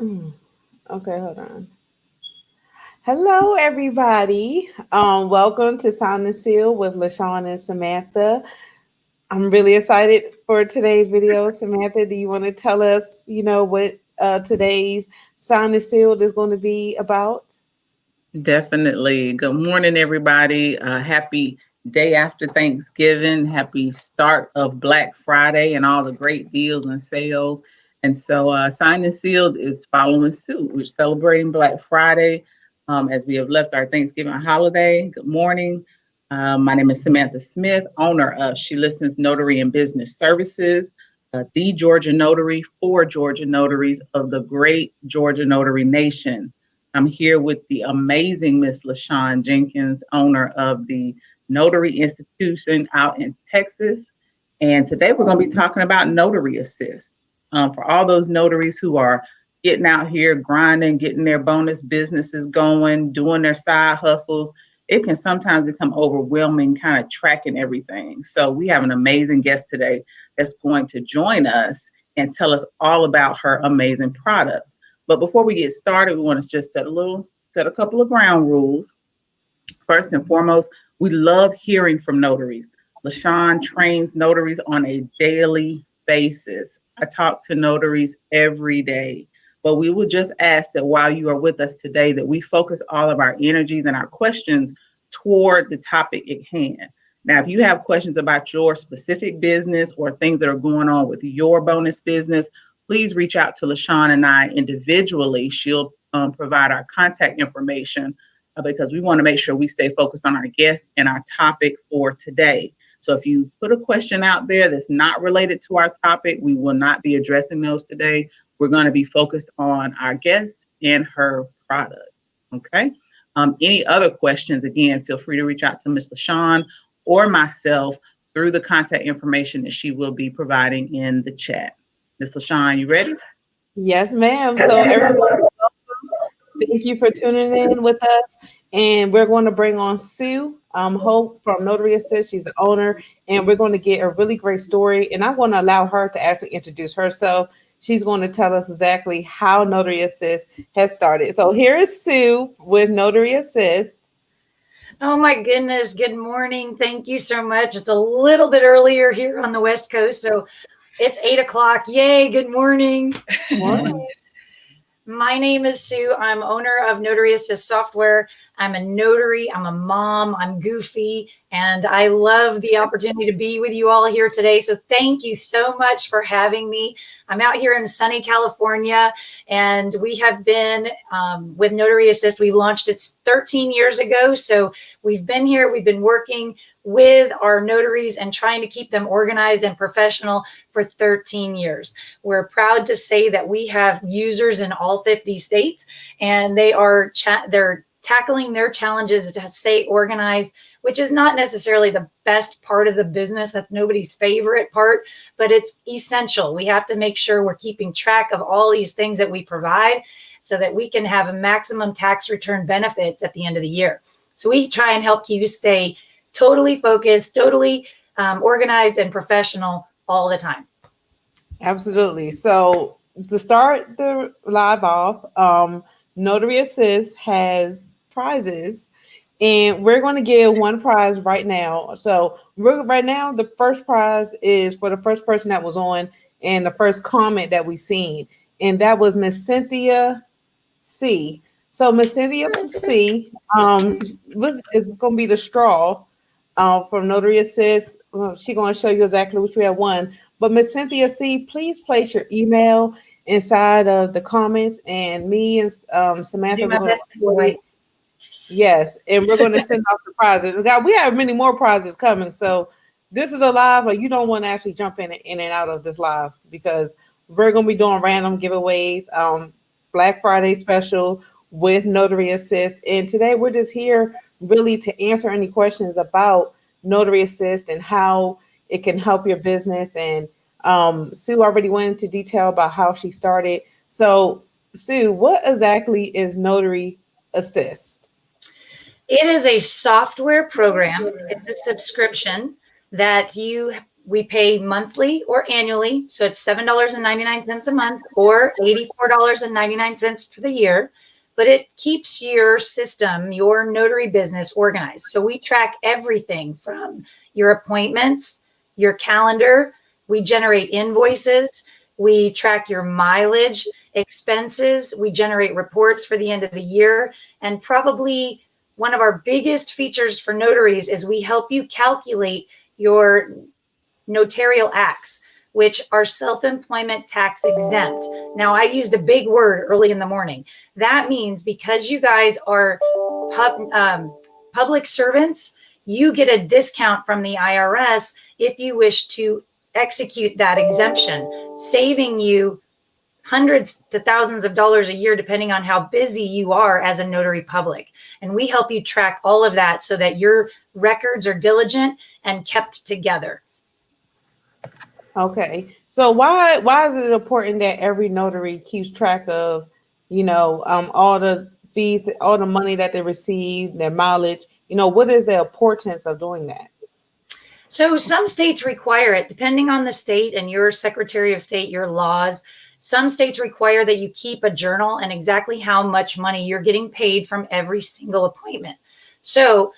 Okay, hold on. Hello, everybody. Welcome to Sound and Seal with LaShawn and Samantha. I'm really excited for today's video. Samantha, do you want to tell us, what today's Sound and Seal is going to be about? Definitely. Good morning, everybody. Happy day after Thanksgiving. Happy start of Black Friday and all the great deals and sales. And so, Signed and Sealed is following suit. We're celebrating Black Friday as we have left our Thanksgiving holiday. Good morning. My name is Samantha Smith, owner of She Listens Notary and Business Services, the Georgia Notary for Georgia Notaries of the great Georgia Notary Nation. I'm here with the amazing Miss LaShawn Jenkins, owner of the Notary Institution out in Texas. And today we're going to be talking about Notary Assist. For all those notaries who are getting out here, grinding, getting their bonus businesses going, doing their side hustles, it can sometimes become overwhelming, kind of tracking everything. So we have an amazing guest today that's going to join us and tell us all about her amazing product. But before we get started, we want to just set a couple of ground rules. First and foremost, we love hearing from notaries. LaShawn trains notaries on a daily basis. I talk to notaries every day. But we will just ask that while you are with us today, that we focus all of our energies and our questions toward the topic at hand. Now, if you have questions about your specific business or things that are going on with your bonus business, please reach out to LaShawn and I individually. She'll provide our contact information because we want to make sure we stay focused on our guest and our topic for today. So if you put a question out there that's not related to our topic, we will not be addressing those today. We're going to be focused on our guest and her product. Okay. Any other questions, again, feel free to reach out to Ms. LaShawn or myself through the contact information that she will be providing in the chat. Ms. LaShawn, you ready? Yes, ma'am. So everybody, thank you for tuning in with us. And we're going to bring on Sue Hope from Notary Assist. She's the owner. And we're going to get a really great story. And I'm going to allow her to actually introduce herself. She's going to tell us exactly how Notary Assist has started. So here is Sue with Notary Assist. Oh my goodness. Good morning. Thank you so much. It's a little bit earlier here on the West Coast. So it's 8 o'clock. Yay. Good morning. Morning. My name is Sue. I'm owner of Notary Assist Software. I'm a notary. I'm a mom. I'm goofy. And I love the opportunity to be with you all here today. So thank you so much for having me. I'm out here in sunny California, and we have been with Notary Assist. We launched it 13 years ago. So we've been here. We've been working with our notaries and trying to keep them organized and professional for 13 years. We're proud to say that we have users in all 50 states, and they're tackling their challenges to stay organized, which is not necessarily the best part of the business. That's nobody's favorite part, but it's essential. We have to make sure we're keeping track of all these things that we provide so that we can have maximum tax return benefits at the end of the year. So we try and help you stay totally focused, totally organized and professional all the time. Absolutely. So to start the live off, Notary Assist has prizes, and we're going to give one prize right now. So right now, the first prize is for the first person that was on and the first comment that we seen, and that was Miss Cynthia C. So Miss Cynthia C. It's going to be the straw from Notary Assist. She's going to show you exactly which we have won. But Miss Cynthia C., please place your email inside of the comments, and me and Samantha are going to. Yes, and we're going to send out the prizes. God, we have many more prizes coming. So this is a live, but you don't want to actually jump in and out of this live because we're going to be doing random giveaways, Black Friday special with Notary Assist. And today we're just here really to answer any questions about Notary Assist and how it can help your business. And Sue already went into detail about how she started. So Sue, what exactly is Notary Assist? It is a software program. It's a subscription that you We pay monthly or annually. So it's $7.99 a month or $84.99 for the year. But it keeps your system, your notary business organized. So we track everything from your appointments, your calendar. We generate invoices. We track your mileage, expenses. We generate reports for the end of the year. And probably one of our biggest features for notaries is we help you calculate your notarial acts, which are self-employment tax exempt. Now, I used a big word early in the morning. That means because you guys are public servants, you get a discount from the IRS if you wish to execute that exemption, saving you hundreds to thousands of dollars a year, depending on how busy you are as a notary public. And we help you track all of that so that your records are diligent and kept together. Okay. So why is it important that every notary keeps track of, all the fees, all the money that they receive, their mileage? What is the importance of doing that? So some states require it, depending on the state and your Secretary of State, your laws. Some states require that you keep a journal and exactly how much money you're getting paid from every single appointment. So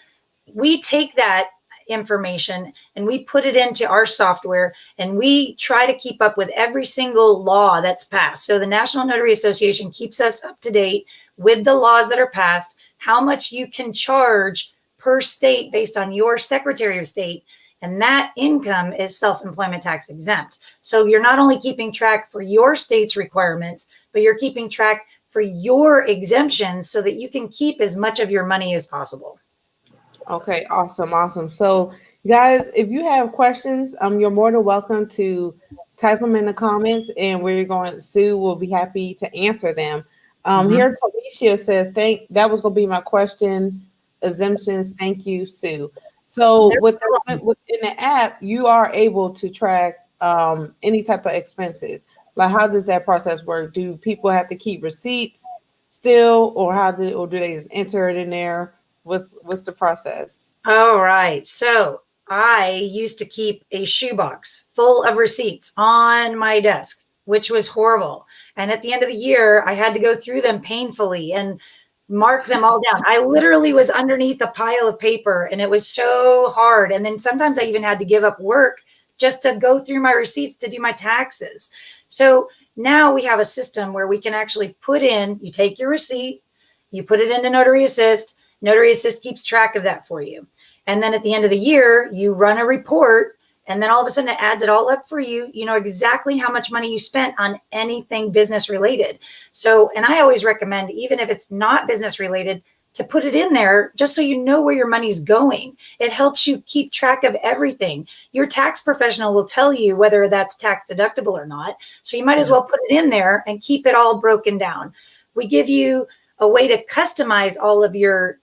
we take that information and we put it into our software, and we try to keep up with every single law that's passed. So the National Notary Association keeps us up to date with the laws that are passed, how much you can charge per state based on your Secretary of State. And that income is self-employment tax exempt. So you're not only keeping track for your state's requirements, but you're keeping track for your exemptions so that you can keep as much of your money as possible. Okay, awesome. So guys, if you have questions, you're more than welcome to type them in the comments, and Sue will be happy to answer them. Here, Talisha said, that was going to be my question, exemptions. Thank you, Sue. So within the app, you are able to track any type of expenses. Like, how does that process work? Do people have to keep receipts still, or do they just enter it in there? What's the process? All right. So I used to keep a shoebox full of receipts on my desk, which was horrible. And at the end of the year, I had to go through them painfully and mark them all down. I literally was underneath a pile of paper, and it was so hard. And then sometimes I even had to give up work just to go through my receipts to do my taxes. So now we have a system where we can actually you take your receipt, you put it into Notary Assist. Notary Assist keeps track of that for you. And then at the end of the year, you run a report, and then all of a sudden it adds it all up for you. You know exactly how much money you spent on anything business related. So, and I always recommend, even if it's not business related, to put it in there just so you know where your money's going. It helps you keep track of everything. Your tax professional will tell you whether that's tax deductible or not. So you might as well put it in there and keep it all broken down. We give you a way to customize all of your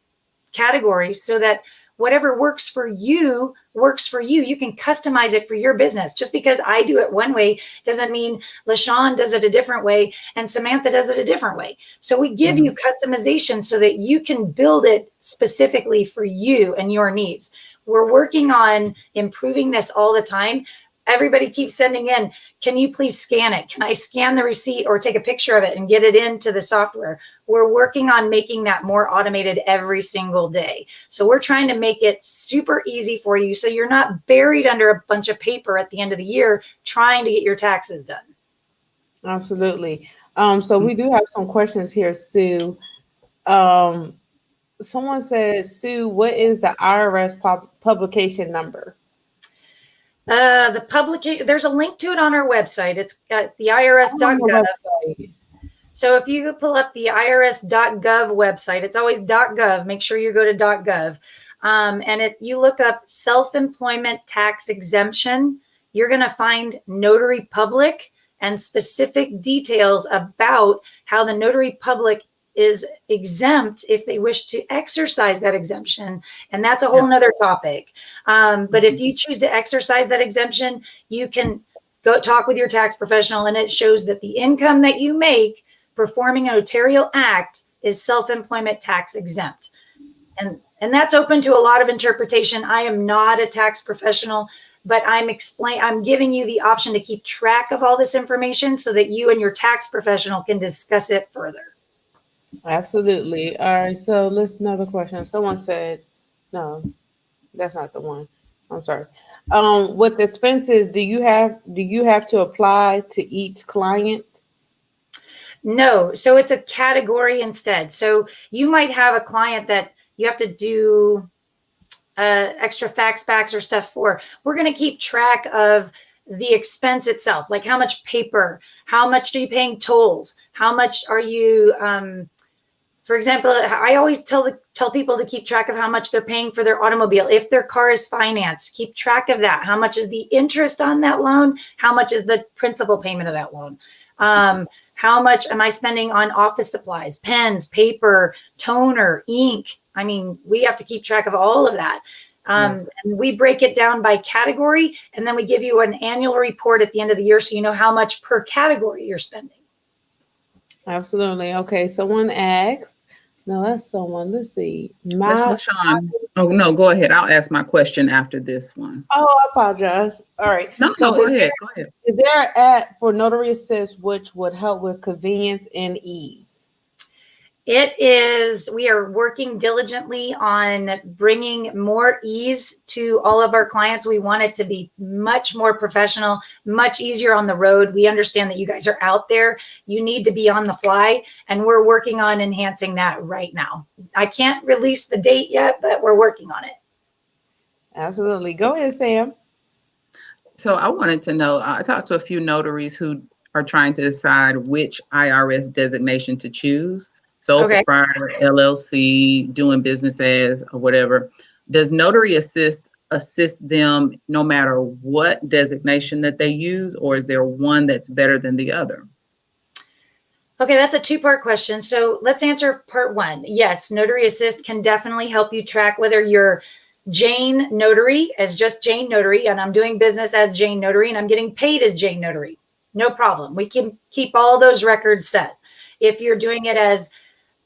categories so that whatever works for you. You can customize it for your business. Just because I do it one way doesn't mean LaShawn does it a different way and Samantha does it a different way. So we give you customization so that you can build it specifically for you and your needs. We're working on improving this all the time. Everybody keeps sending in, can you please scan it? Can I scan the receipt or take a picture of it and get it into the software? We're working on making that more automated every single day. So we're trying to make it super easy for you so you're not buried under a bunch of paper at the end of the year trying to get your taxes done. Absolutely. So we do have some questions here, Sue. Someone says, Sue, what is the IRS publication number? The publication, there's a link to it on our website. It's at the IRS.gov. So if you pull up the IRS.gov website, it's always .gov. Make sure you go to .gov. And you look up self-employment tax exemption. You're going to find notary public and specific details about how the notary public is exempt if they wish to exercise that exemption. And that's a whole nother topic. But if you choose to exercise that exemption, you can go talk with your tax professional, and it shows that the income that you make performing a notarial act is self-employment tax exempt. And that's open to a lot of interpretation. I am not a tax professional. but I'm giving you the option to keep track of all this information so that you and your tax professional can discuss it further. Absolutely. All right. So let's another question. Someone said, no, that's not the one. I'm sorry. With expenses, do you have to apply to each client? No. So it's a category instead. So you might have a client that you have to do extra fax backs or stuff for. We're going to keep track of the expense itself, like how much paper, how much are you paying tolls, how much are you, for example, I always tell people to keep track of how much they're paying for their automobile. If their car is financed, keep track of that. How much is the interest on that loan? How much is the principal payment of that loan? How much am I spending on office supplies, pens, paper, toner, ink? I mean, we have to keep track of all of that. And we break it down by category, and then we give you an annual report at the end of the year so you know how much per category you're spending. Absolutely. Okay. Someone asked, no, that's someone. Let's see. LaShawn. Oh, no, go ahead. I'll ask my question after this one. Oh, I apologize. All right. No, go ahead. Go ahead. Is there an app for Notary Assist which would help with convenience and ease? It is, we are working diligently on bringing more ease to all of our clients. We want it to be much more professional, much easier on the road. We understand that you guys are out there. You need to be on the fly, and we're working on enhancing that right now. I can't release the date yet, but we're working on it. Absolutely. Go ahead, Sam. So I wanted to know, I talked to a few notaries who are trying to decide which IRS designation to choose. Sole proprietor, LLC, doing business as, or whatever. Does Notary assist them no matter what designation that they use, or is there one that's better than the other? Okay, that's a two-part question. So let's answer part one. Yes, Notary Assist can definitely help you track whether you're Jane Notary as just Jane Notary, and I'm doing business as Jane Notary, and I'm getting paid as Jane Notary. No problem. We can keep all those records set. If you're doing it as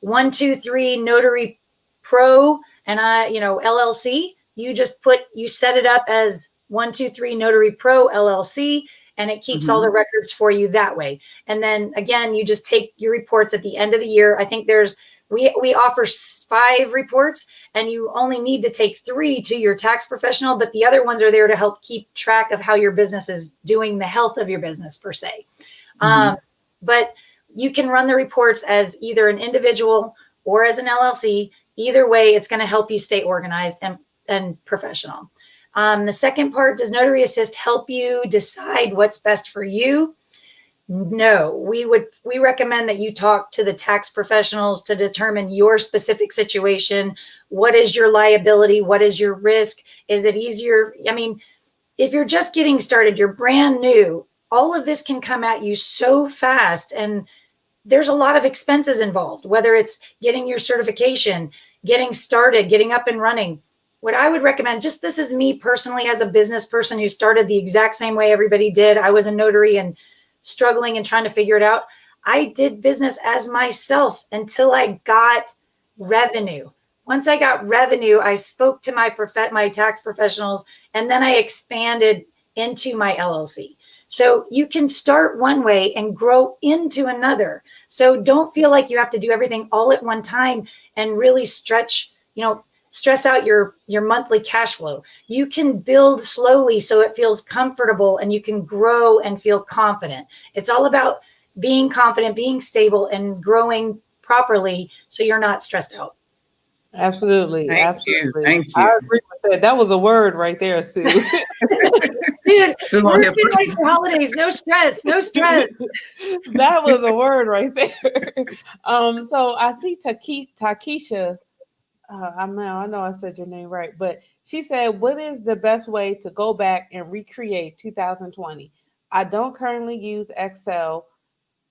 123 Notary Pro and LLC, you set it up as 123 Notary Pro LLC, and it keeps all the records for you that way. And then again, you just take your reports at the end of the year. I think we offer 5 reports, and you only need to take 3 to your tax professional, but the other ones are there to help keep track of how your business is doing, the health of your business per se. But you can run the reports as either an individual or as an LLC. Either way, it's going to help you stay organized and professional. The second part, does Notary Assist help you decide what's best for you? No, we recommend that you talk to the tax professionals to determine your specific situation. What is your liability? What is your risk? Is it easier? I mean, if you're just getting started, you're brand new, all of this can come at you so fast, and there's a lot of expenses involved, whether it's getting your certification, getting started, getting up and running. What I would recommend, just this is me personally as a business person who started the exact same way everybody did. I was a notary and struggling and trying to figure it out. I did business as myself until I got revenue. Once I got revenue, I spoke to my tax professionals, and then I expanded into my LLC. So you can start one way and grow into another. So don't feel like you have to do everything all at one time and really stress out your monthly cash flow. You can build slowly so it feels comfortable, and you can grow and feel confident. It's all about being confident, being stable, and growing properly so you're not stressed out. Absolutely. Thank you. I agree with that. That was a word right there, Sue. Dude, we're good right for holidays. No stress. That was a word right there. So I see Takisha. I know I said your name right, but she said, what is the best way to go back and recreate 2020? I don't currently use Excel.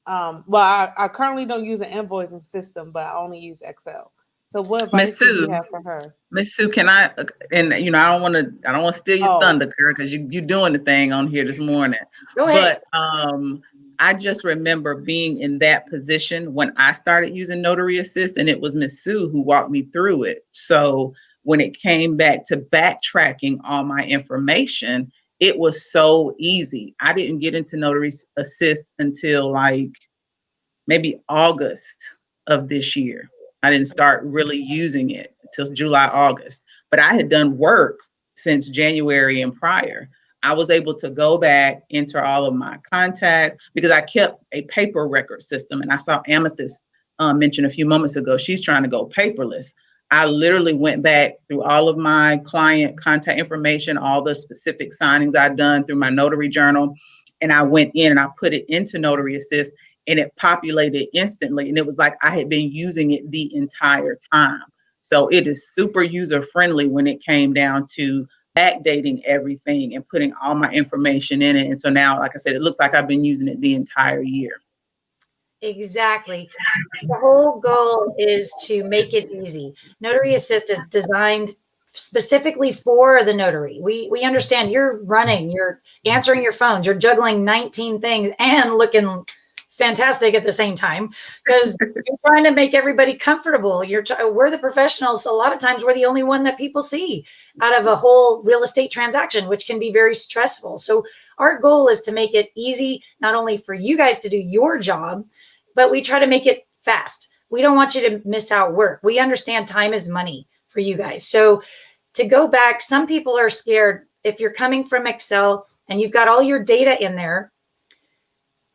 I currently don't use an invoicing system, but I only use Excel. So what advice do you have for her? Miss Sue, can I, and I don't want to steal your thunder, girl, because you're doing the thing on here this morning. Go ahead. But I just remember being in that position when I started using Notary Assist, and it was Miss Sue who walked me through it. So when it came back to backtracking all my information, it was so easy. I didn't get into Notary Assist until like maybe August of this year. I didn't start really using it until July, August, but I had done work since January and prior. I was able to go back, enter all of my contacts because I kept a paper record system. And I saw Amethyst mention a few moments ago, she's trying to go paperless. I literally went back through all of my client contact information, all the specific signings I'd done through my notary journal. And I went in and I put it into Notary Assist and it populated instantly. And it was like I had been using it the entire time. So it is super user friendly when it came down to backdating everything and putting all my information in it. And so now, like I said, it looks like I've been using it the entire year. Exactly. The whole goal is to make it easy. Notary Assist is designed specifically for the notary. We understand you're running, you're answering your phones, you're juggling 19 things and looking fantastic at the same time because you're trying to make everybody comfortable. We're the professionals. A lot of times we're the only one that people see out of a whole real estate transaction, which can be very stressful. So our goal is to make it easy, not only for you guys to do your job, but we try to make it fast. We don't want you to miss out work. We understand time is money for you guys. So to go back, some people are scared. If you're coming from Excel and you've got all your data in there,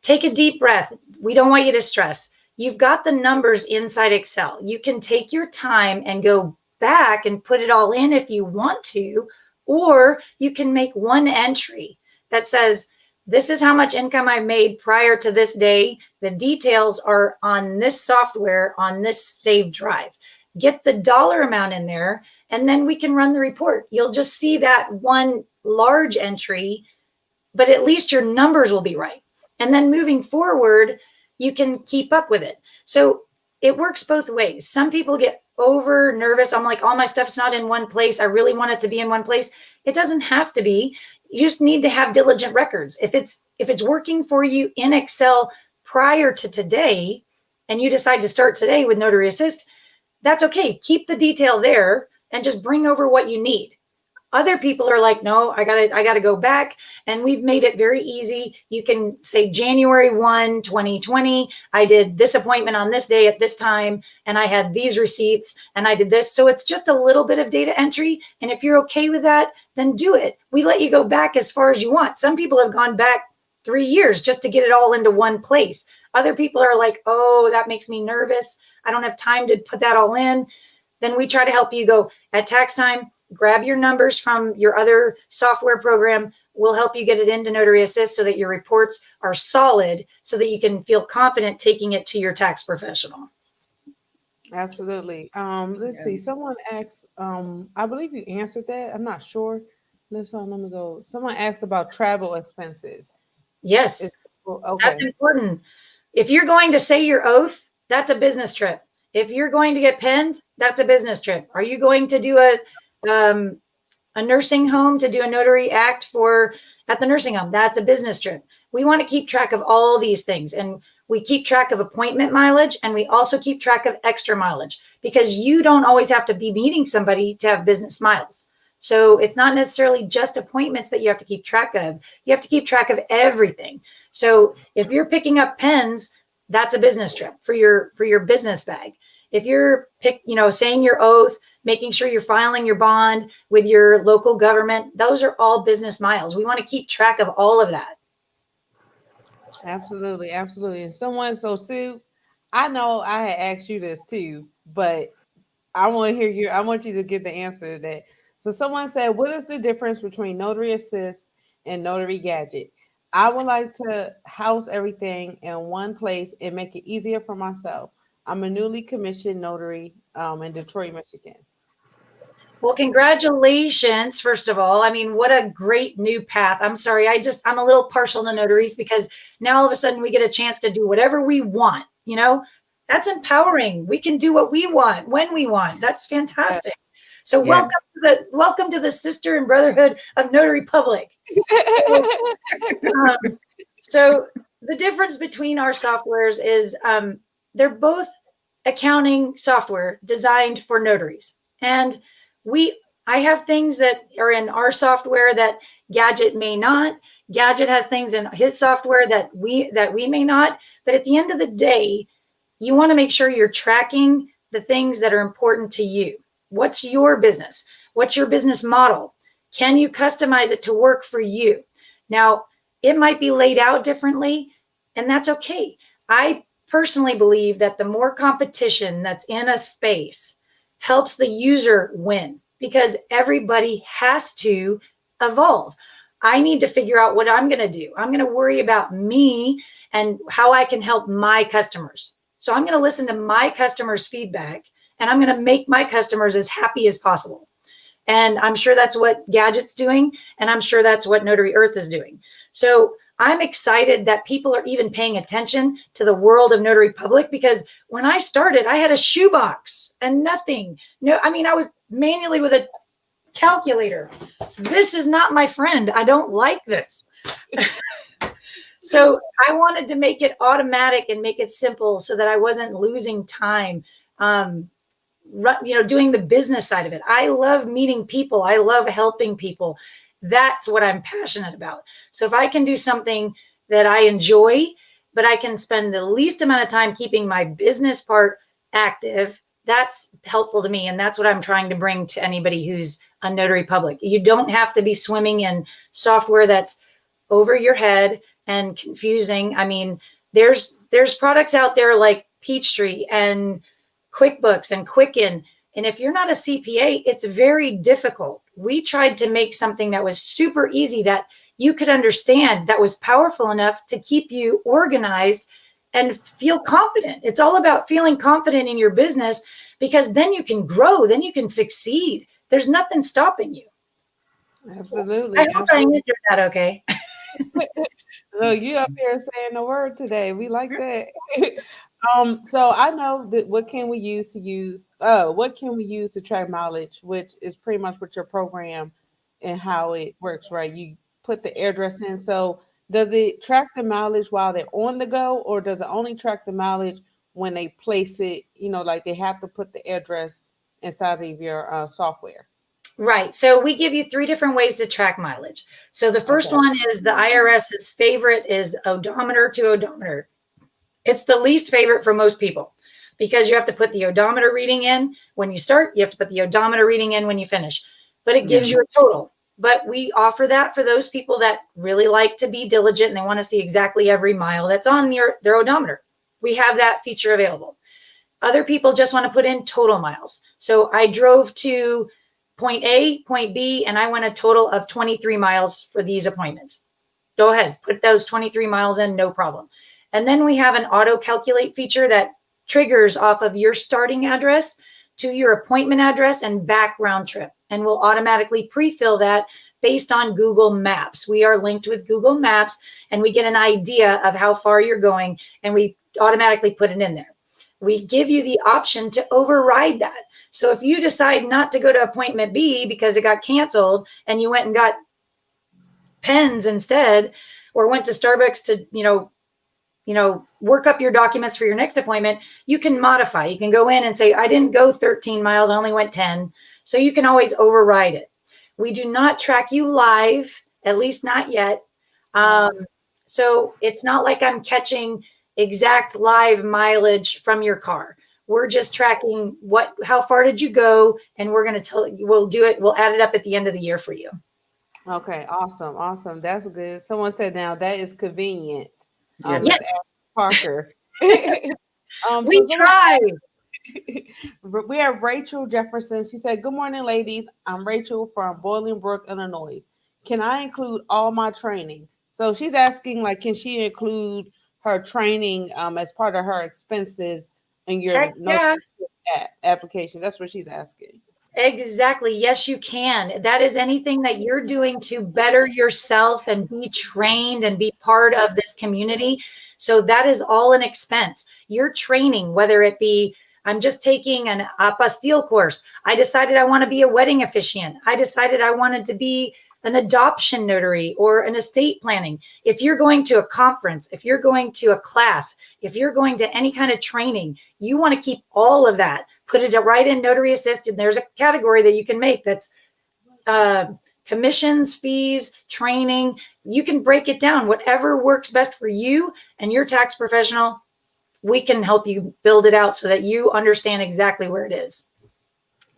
take a deep breath. We don't want you to stress. You've got the numbers inside Excel. You can take your time and go back and put it all in if you want to, or you can make one entry that says, this is how much income I made prior to this day. The details are on this software, on this saved drive. Get the dollar amount in there, and then we can run the report. You'll just see that one large entry, but at least your numbers will be right. And then moving forward, you can keep up with it. So it works both ways. Some people get over nervous. I'm like, all my stuff's not in one place. I really want it to be in one place. It doesn't have to be. You just need to have diligent records. If it's working for you in Excel prior to today, and you decide to start today with Notary Assist, that's okay. Keep the detail there and just bring over what you need. Other people are like, no, I gotta go back. And we've made it very easy. You can say January 1, 2020, I did this appointment on this day at this time, and I had these receipts, and I did this. So it's just a little bit of data entry. And if you're okay with that, then do it. We let you go back as far as you want. Some people have gone back 3 years just to get it all into one place. Other people are like, oh, that makes me nervous. I don't have time to put that all in. Then we try to help you go at tax time. Grab your numbers from your other software program. We'll help you get it into Notary Assist so that your reports are solid so that you can feel confident taking it to your tax professional. Absolutely. Let's see. Someone asked, I believe you answered that. I'm not sure. Let me go. Someone asked about travel expenses. Yes. Okay. That's important. If you're going to say your oath, that's a business trip. If you're going to get pens, that's a business trip. Are you going to do a nursing home to do a notary act at the nursing home? That's a business trip. We want to keep track of all these things, and we keep track of appointment mileage, and we also keep track of extra mileage because you don't always have to be meeting somebody to have business miles. So it's not necessarily just appointments that you have to keep track of. You have to keep track of everything. So if you're picking up pens, that's a business trip for your business bag. If you're saying your oath, making sure you're filing your bond with your local government, those are all business miles. We want to keep track of all of that. Absolutely. Absolutely. And Sue, I know I had asked you this too, but I want you to give the answer to that. So someone said, what is the difference between Notary Assist and Notary Gadget? I would like to house everything in one place and make it easier for myself. I'm a newly commissioned notary in Detroit, Michigan. Well, congratulations, first of all. I mean, what a great new path. I'm sorry. I'm a little partial to notaries because now all of a sudden we get a chance to do whatever we want. That's empowering. We can do what we want when we want. That's fantastic. So Yeah. welcome to the sister and brotherhood of Notary Public. So the difference between our softwares is they're both accounting software designed for notaries. And we I have things that are in our software that Gadget may not. Gadget has things in his software that we may not. But at the end of the day, you want to make sure you're tracking the things that are important to you. What's your business? What's your business model? Can you customize it to work for you? Now, it might be laid out differently, and that's okay. I personally believe that the more competition that's in a space helps the user win, because everybody has to evolve. I need to figure out what I'm going to do. I'm going to worry about me and how I can help my customers. So I'm going to listen to my customers' feedback, and I'm going to make my customers as happy as possible. And I'm sure that's what Gadget's doing, and I'm sure that's what Notary Earth is doing. So I'm excited that people are even paying attention to the world of Notary Public, because when I started, I had a shoebox and nothing. No, I mean, I was manually with a calculator. This is not my friend. I don't like this. So I wanted to make it automatic and make it simple so that I wasn't losing time, doing the business side of it. I love meeting people. I love helping people. That's what I'm passionate about. So if I can do something that I enjoy, but I can spend the least amount of time keeping my business part active, that's helpful to me. And that's what I'm trying to bring to anybody who's a Notary Public. You don't have to be swimming in software that's over your head and confusing. I mean, there's products out there like Peachtree and QuickBooks and Quicken. And if you're not a CPA, it's very difficult. We tried to make something that was super easy, that you could understand, that was powerful enough to keep you organized and feel confident. It's all about feeling confident in your business, because then you can grow, then you can succeed. There's nothing stopping you. Absolutely. I hope I answered that okay. No, you up here saying the word today. We like that. So I know that what can we use to track mileage, which is pretty much what your program and how it works, right? You put the address in. So does it track the mileage while they're on the go, or does it only track the mileage when they place it, like they have to put the address inside of your software? Right. So we give you 3 different ways to track mileage. So the first one is the IRS's favorite is odometer to odometer. It's the least favorite for most people, because you have to put the odometer reading in when you start. You have to put the odometer reading in when you finish, but it gives you a total. But we offer that for those people that really like to be diligent and they want to see exactly every mile that's on their odometer. We have that feature available. Other people just want to put in total miles. So I drove to point A, point B, and I went a total of 23 miles for these appointments. Go ahead, put those 23 miles in, no problem. And then we have an auto calculate feature that triggers off of your starting address to your appointment address and back round trip, and will automatically pre-fill that based on Google Maps. We are linked with Google Maps, and we get an idea of how far you're going, and we automatically put it in there. We give you the option to override that. So if you decide not to go to appointment B because it got canceled and you went and got pens instead, or went to Starbucks to, work up your documents for your next appointment, you can modify. You can go in and say, I didn't go 13 miles, I only went 10. So you can always override it. We do not track you live, at least not yet. So it's not like I'm catching exact live mileage from your car. We're just tracking how far did you go, and we're going to tell you, we'll add it up at the end of the year for you. Okay, awesome. That's good. Someone said now that is convenient. Yes. Parker. We try. We have Rachel Jefferson. She said, good morning, ladies. I'm Rachel from Bolingbrook, Illinois. Can I include all my training? So she's asking, can she include her training as part of her expenses in your application? That's what she's asking. Exactly. Yes, you can. That is anything that you're doing to better yourself and be trained and be part of this community. So that is all an expense. Your training, whether it be, I'm just taking an apostille course. I decided I want to be a wedding officiant. I decided I wanted to be an adoption notary or an estate planning. If you're going to a conference, if you're going to a class, if you're going to any kind of training, you want to keep all of that. Put it right in Notary Assist, and there's a category that you can make that's commissions, fees, training. You can break it down, whatever works best for you and your tax professional. We can help you build it out so that you understand exactly where it is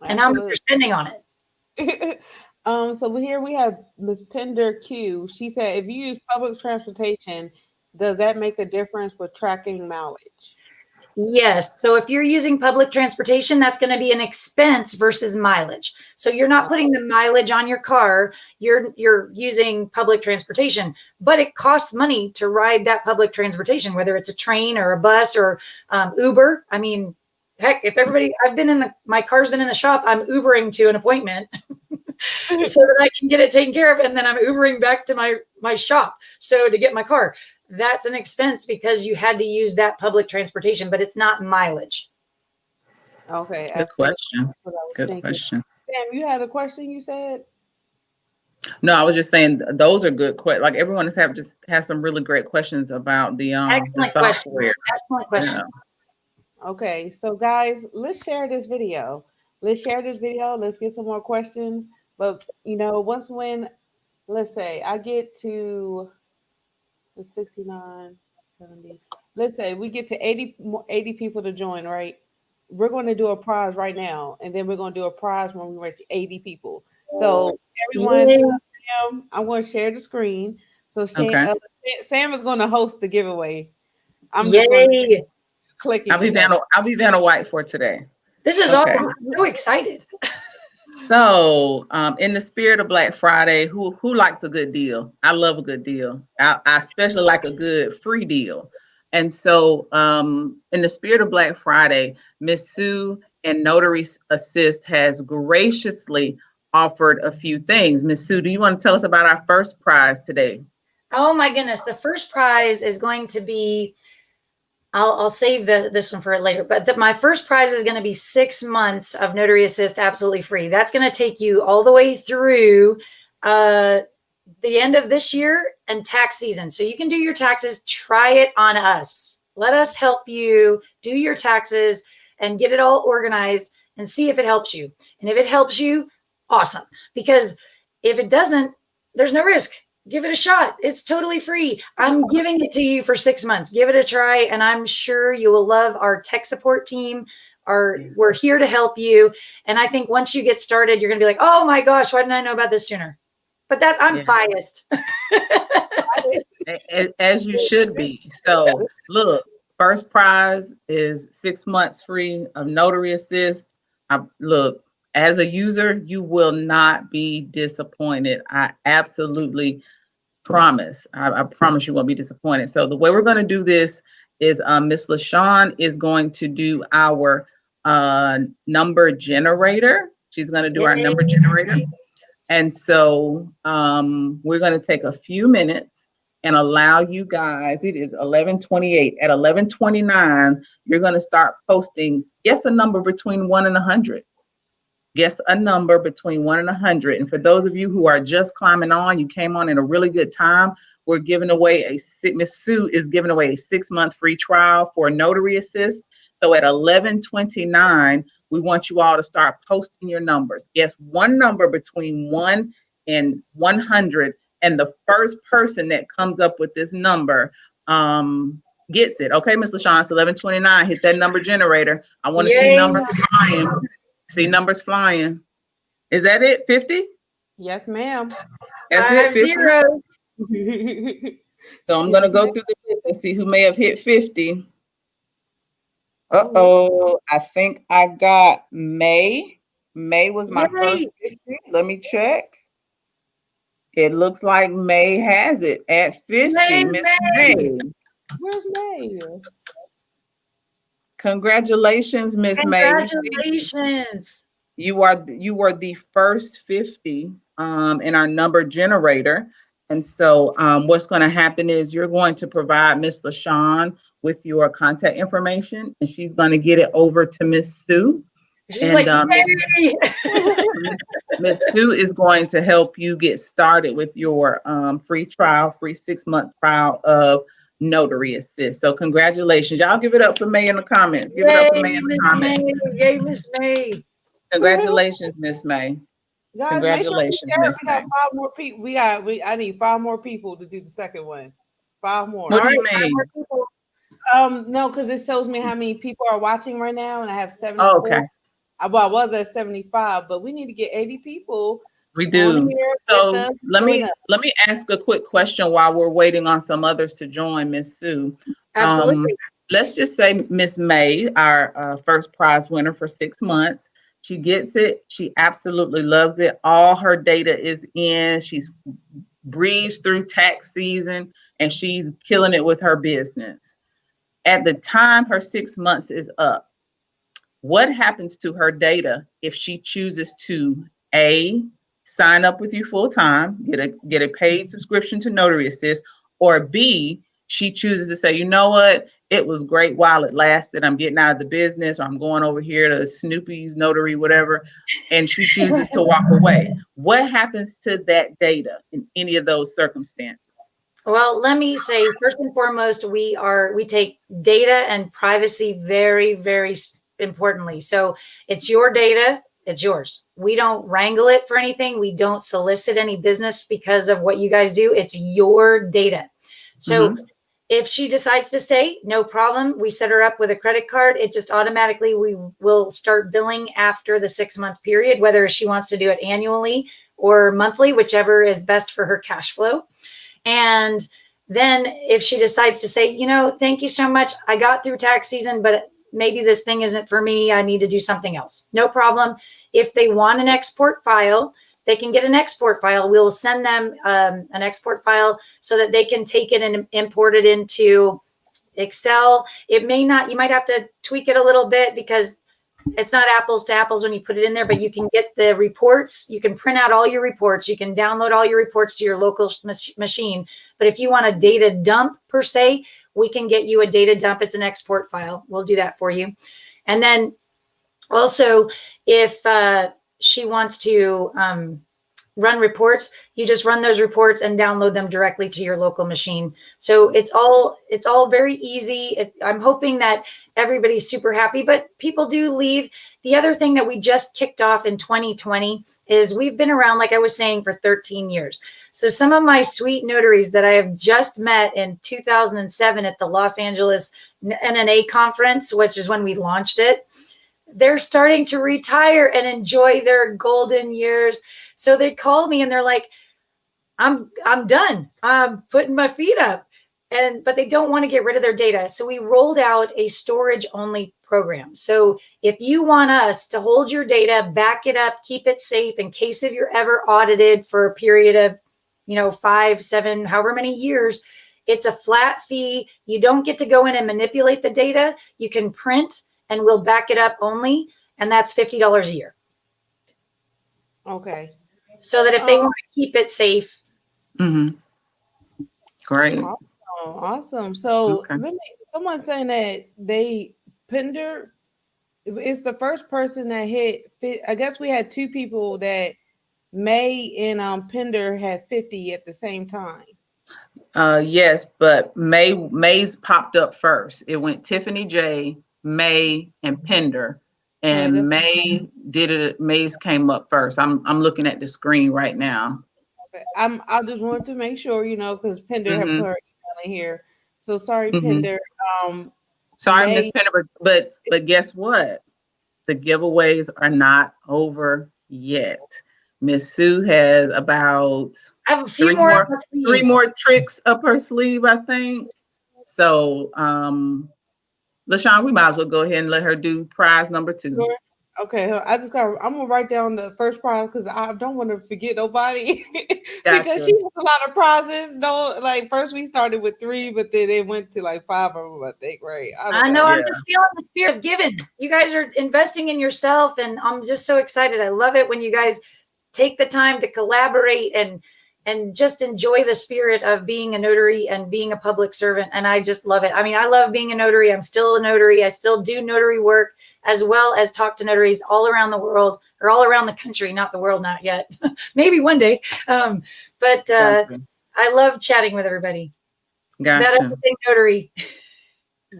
and how much you're spending on it. So here we have Ms. Pender Q. She said, if you use public transportation, does that make a difference with tracking mileage? Yes. So if you're using public transportation, that's going to be an expense versus mileage. So you're not putting the mileage on your car. You're using public transportation, but it costs money to ride that public transportation, whether it's a train or a bus or Uber. I mean, heck, if everybody, my car's been in the shop, I'm Ubering to an appointment so that I can get it taken care of. And then I'm Ubering back to my shop. So to get my car. That's an expense because you had to use that public transportation, but it's not mileage. Okay. Good question. Good question. Sam, you had a question you said? No, I was just saying those are good questions. Like everyone has some really great questions about the software. Excellent question. Yeah. Okay, so guys, let's share this video. Let's get some more questions. But let's say I get to 69, 70. Let's say we get to 80 people to join, right? We're going to do a prize right now, and then we're going to do a prize when we reach 80 people. So everyone, I'm going to share the screen. So Sam is going to host the giveaway. I'm just going to click it. I'll be Vanna White for today. This is awesome. I'm so excited. So, in the spirit of Black Friday, who likes a good deal? I love a good deal. I especially like a good free deal. And so, in the spirit of Black Friday, Miss Sue and Notary Assist has graciously offered a few things. Miss Sue, do you want to tell us about our first prize today? Oh my goodness. The first prize is going to be, I'll save this one for it later, but my first prize is going to be 6 months of Notary Assist absolutely free. That's going to take you all the way through the end of this year and tax season. So you can do your taxes, try it on us. Let us help you do your taxes and get it all organized and see if it helps you. And if it helps you, awesome. Because if it doesn't, there's no risk. Give it a shot. It's totally free. I'm giving it to you for 6 months. Give it a try. And I'm sure you will love our tech support team. We're here to help you. And I think once you get started, you're going to be like, oh my gosh, why didn't I know about this sooner? But I'm biased. As you should be. So look, first prize is 6 months free of Notary Assist. Look, as a user, you will not be disappointed. I absolutely promise. I promise you won't be disappointed. So the way we're going to do this is Miss LaShawn is going to do our number generator. She's going to do our number generator. And so we're going to take a few minutes and allow you guys, it is 11:28. At 11:29, you're going to start posting, guess a number between 1 and 100. Guess a number between 1 and 100. And for those of you who are just climbing on, you came on in a really good time. We're giving away Miss Sue is giving away a 6-month free trial for Notary Assist. So at 11:29, we want you all to start posting your numbers. Guess one number between 1 and 100. And the first person that comes up with this number gets it. Okay, Miss LaShawn, it's 11:29. Hit that number generator. I want to see numbers flying. See numbers flying. Is that it? 50? Yes, ma'am. That's it. 0. So I'm gonna go through the list and see who may have hit 50. I think I got May. May was my first 50. Let me check. It looks like May has it at 50. Miss May. Where's May? Congratulations, Miss May. Congratulations. You are the first 50 in our number generator. And so what's going to happen is you're going to provide Miss LaShawn with your contact information, and she's going to get it over to Miss Sue. She's like, Miss Sue is going to help you get started with your free 6-month trial of Notary Assist. So congratulations. Y'all give it up for May in the comments. Give it up for May in the comments. Yay, Miss May. Congratulations, Miss May. Guys, make sure you Congratulations, share. Miss We got May. 5 more people. I need 5 more people to do the second one. 5 more. What All do you right. mean? No, because it shows me how many people are watching right now, and I have Oh, 74. okay, Well, I was at 75, but we need to get 80 people we on do. here with So us. let me ask a quick question while we're waiting on some others to join, Miss Sue. Um, Absolutely. let's just say Miss May, our first prize winner for 6 months. She gets it. She absolutely loves it. All her data is in. She's breezed through tax season and she's killing it with her business. At the time her 6 months is up, what happens to her data if she chooses to sign up with you full time, get a paid subscription to Notary Assist, or B, she chooses to say, you know what, it was great while it lasted. I'm getting out of the business, or I'm going over here to Snoopy's Notary, whatever, and she chooses to walk away. What happens to that data in any of those circumstances? Well, let me say first and foremost, we take data and privacy very, very importantly. So it's your data, it's yours. We don't wrangle it for anything. We don't solicit any business because of what you guys do. It's your data. So if she decides to stay, no problem. We set her up with a credit card. It just automatically, we will start billing after the 6-month period, whether she wants to do it annually or monthly, whichever is best for her cash flow. And then if she decides to say, you know, thank you so much, I got through tax season, but maybe this thing isn't for me, I need to do something else. No problem. If they want an export file, they can get an export file. We'll send them an export file so that they can take it and import it into Excel. It may not, you might have to tweak it a little bit because it's not apples to apples when you put it in there, but you can get the reports. You can print out all your reports. You can download all your reports to your local machine. But if you want a data dump per se, we can get you a data dump. It's an export file. We'll do that for you. And then also, if she wants to run reports, you just run those reports and download them directly to your local machine. So it's all very easy. I'm hoping that everybody's super happy, but people do leave. The other thing that we just kicked off in 2020 is we've been around, like I was saying, for 13 years. So some of my sweet notaries that I have just met in 2007 at the Los Angeles NNA conference, which is when we launched it, they're starting to retire and enjoy their golden years. So they call me and they're like, I'm done. I'm putting my feet up. But they don't want to get rid of their data. So we rolled out a storage only program. So if you want us to hold your data, back it up, keep it safe in case if you're ever audited for a period of, 5, 7, however many years, it's a flat fee. You don't get to go in and manipulate the data. You can print and we'll back it up only. And that's $50 a year. Okay. So that if they want to keep it safe. Great. Awesome. So someone's saying that Pender is the first person that hit. I guess we had 2 people that May and Pender had 50 at the same time. Yes, but May's popped up first. It went Tiffany J, May, and Pender. And May did it. May's came up first. I'm looking at the screen right now. Okay. I just wanted to make sure, because Pender had put her email in here. So sorry, Pender. Sorry, Miss Pender, but guess what? The giveaways are not over yet. Miss Sue has about I have a few more 3 more tricks up her sleeve, I think. So LaShawn, we might as well go ahead and let her do prize number 2. Sure. Okay, I'm gonna write down the first prize because I don't want to forget nobody because she has a lot of prizes. No, like first we started with 3, but then it went to like 5 of them, I think, right? I know. I'm just feeling the spirit of giving. You guys are investing in yourself, and I'm just so excited. I love it when you guys take the time to collaborate and just enjoy the spirit of being a notary and being a public servant. And I just love it. I mean, I love being a notary. I'm still a notary. I still do notary work as well as talk to notaries all around the world or all around the country, not the world, not yet. Maybe one day. But I love chatting with everybody. Gotcha. That is a big notary.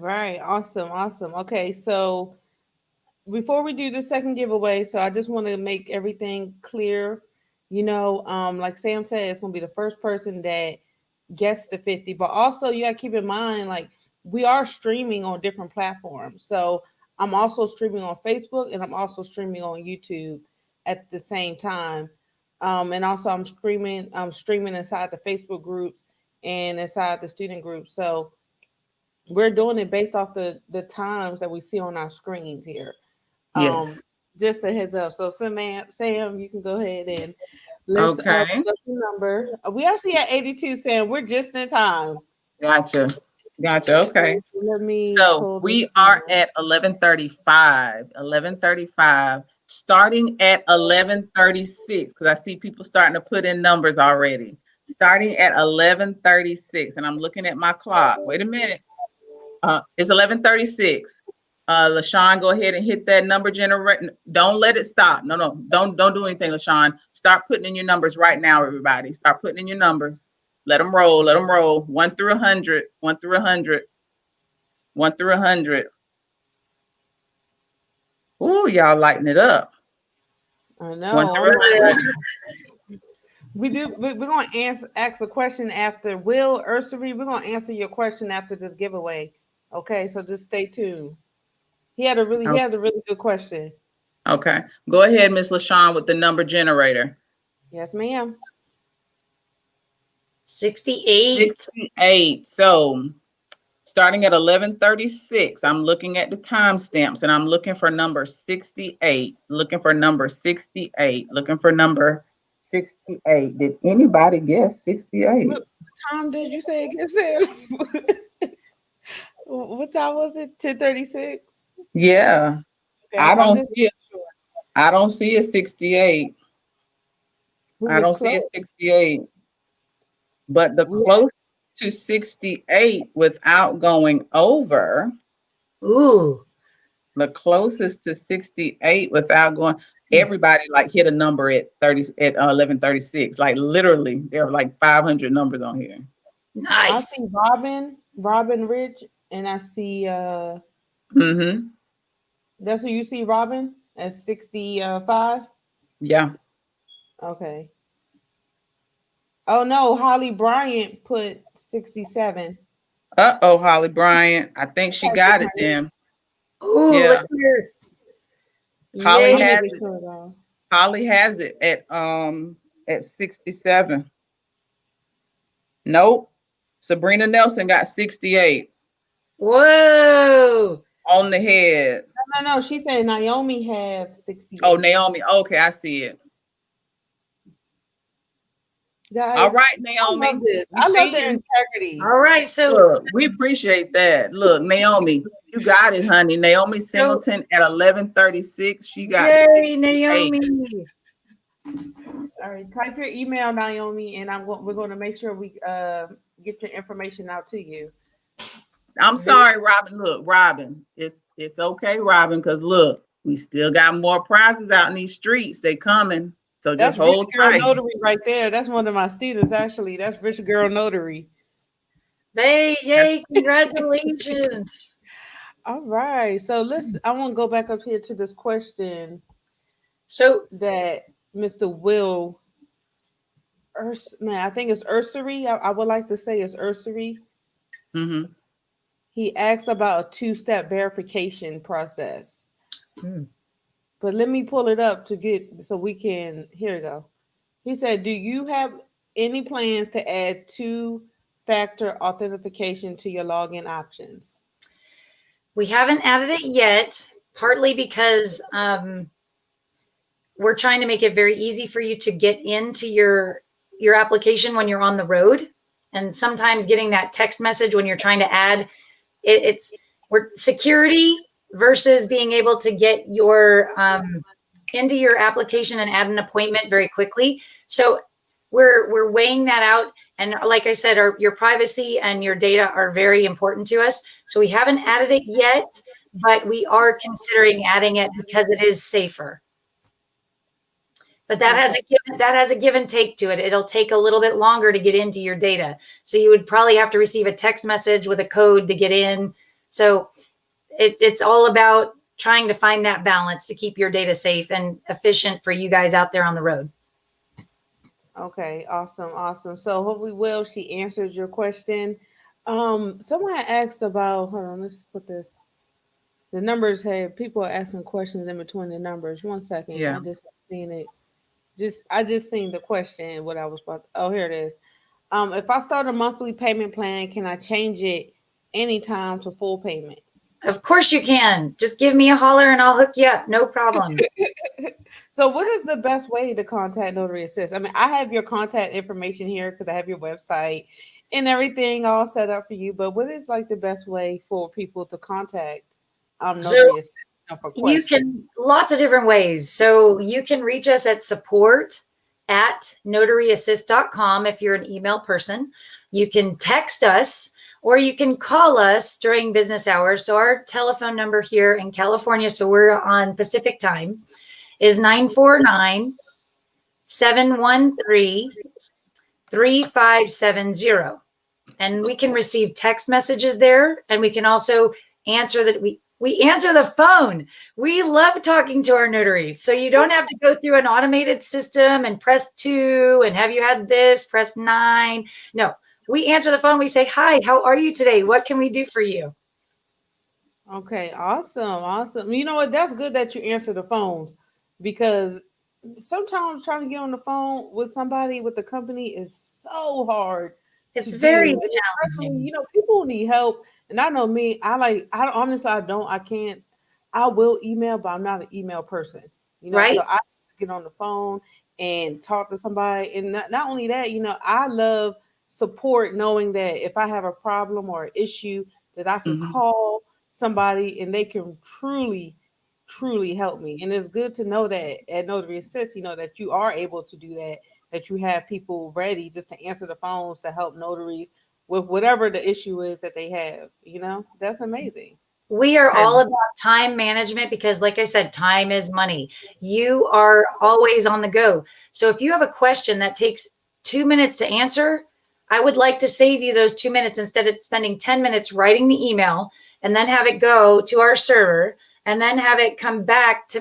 Right. Awesome. Okay. So before we do the second giveaway, so I just want to make everything clear. like Sam said, it's gonna be the first person that gets the 50. But also you gotta keep in mind, like, we are streaming on different platforms. So I'm also streaming on Facebook and I'm also streaming on YouTube at the same time. And also I'm streaming inside the Facebook groups and inside the student groups. So we're doing it based off the times that we see on our screens here. Um, Yes. just a heads up. So Sam, you can go ahead and let's Okay. look up the number. We actually at 82, Sam. We're just in time. Gotcha. Gotcha. Okay. Let me So pull we this are number. at 11:35. 11:35. Starting at 11:36, because I see people starting to put in numbers already. Starting at 11:36, and I'm looking at my clock. Wait a minute. It's 11:36. LaShawn, go ahead and hit that number generator. Don't let it stop. No, don't do anything, LaShawn. Start putting in your numbers right now, everybody. Start putting in your numbers. Let them roll. Let them roll. 1 through 100. 1 through 100. 1 through 100. Ooh, y'all lighting it up. I 1 know. through 100. We're gonna ask a question after Will Ursery. We're gonna answer your question after this giveaway. Okay, so just stay tuned. He has a really good question. Okay. Go ahead, Miss LaShawn, with the number generator. Yes, ma'am. 68. 68. So starting at 11:36, I'm looking at the timestamps and I'm looking for number 68. Looking for number 68. Looking for number 68. Did anybody guess 68? What time did you say again, Sam? What time was it? 10:36. Yeah. Okay, I I'm don't just see it. sure. I don't see a 68. We I was don't see a close. 68. But the We close to 68 without going over, Ooh. the closest to 68 without going, everybody like hit a number at 11:36. Like literally, there are like 500 numbers on here. I Nice. see Robin Ridge, and I see Mm-hmm. that's who you see, Robin at 65. Yeah. Okay. Oh no, Holly Bryant put 67. Uh-oh, Holly Bryant. I think she Type in got it her name. then. Ooh, Yeah. look here. Holly Yay. I'm has making it. sure though. Holly has it at 67. Nope. Sabrina Nelson got 68 Whoa. on the head. No. She said Naomi have Oh, 68. Naomi. Okay, I see it. All Guys, right, I love Naomi. this. We I love see their you. integrity. All right. So, Look, we appreciate that. Look, Naomi, you got it, honey. Naomi Singleton at 11:36. She got yay, 68. Naomi. All right, type your email, Naomi, and we're going to make sure we get your information out to you. I'm sorry, Robin. Look, Robin, it's okay, Robin, because look, we still got more prizes out in these streets. They coming. So just That's Rich hold Girl tight. Notary right there. That's one of my students, actually. That's Rich Girl Notary. Hey, yay, congratulations. All right. So I want to go back up here to this question So, that Mr. Will I think it's Ursery. I would like to say it's Ursery. Mm-hmm. He asked about a two-step verification process. But let me pull it up so we can, here we go. He said, do you have any plans to add two-factor authentication to your login options? we haven't added it yet, partly because we're trying to make it very easy for you to get into your application when you're on the road. And sometimes getting that text message when you're trying to add we're security versus being able to get your into your application and add an appointment very quickly. So we're weighing that out. And like I said, your privacy and your data are very important to us. So we haven't added it yet, but we are considering adding it because it is safer. But that has a give and take to it. It'll take a little bit longer to get into your data. So you would probably have to receive a text message with a code to get in. So it's all about trying to find that balance to keep your data safe and efficient for you guys out there on the road. Okay, awesome, awesome. So hopefully, Will, she answered your question. Someone asked about, hold on, let's put this. The numbers have people are asking questions in between the numbers. One second, Yeah. I just seen it. I just seen the question. What I was about. Oh, here it is. If I start a monthly payment plan, can I change it anytime to full payment? Of course you can. Just give me a holler and I'll hook you up. No problem. So, what is the best way to contact Notary Assist? I mean, I have your contact information here because I have your website and everything all set up for you. But what is like the best way for people to contact So Notary Assist for you questions? can, lots of different ways. So you can reach us at support@notaryassist.com if you're an email person. You can text us or you can call us during business hours. So our telephone number here in California, so we're on Pacific time, is 949-713-3570. And we can receive text messages there, and we can also answer that we answer the phone. We love talking to our notaries. So you don't have to go through an automated system and press 2 and have you had this, press 9. No, we answer the phone. We say, "Hi, how are you today? What can we do for you?" Okay, awesome, awesome. You know what? That's good that you answer the phones because sometimes trying to get on the phone with somebody with the company is so hard to It's do. very And especially, challenging. people need help. And I know me, I honestly, I can't, I will email, but I'm not an email person, so Right? I get on the phone and talk to somebody. And not only that, I love support knowing that if I have a problem or issue that I can Hmm. call somebody and they can truly help me. And it's good to know that at Notary Assist, that you are able to do that, that you have people ready just to answer the phones to help notaries with whatever the issue is that they have. That's amazing. We are all And about time management because, like I said, time is money. You are always on the go. So if you have a question that takes 2 minutes to answer, I would like to save you those 2 minutes instead of spending 10 minutes writing the email and then have it go to our server and then have it come back to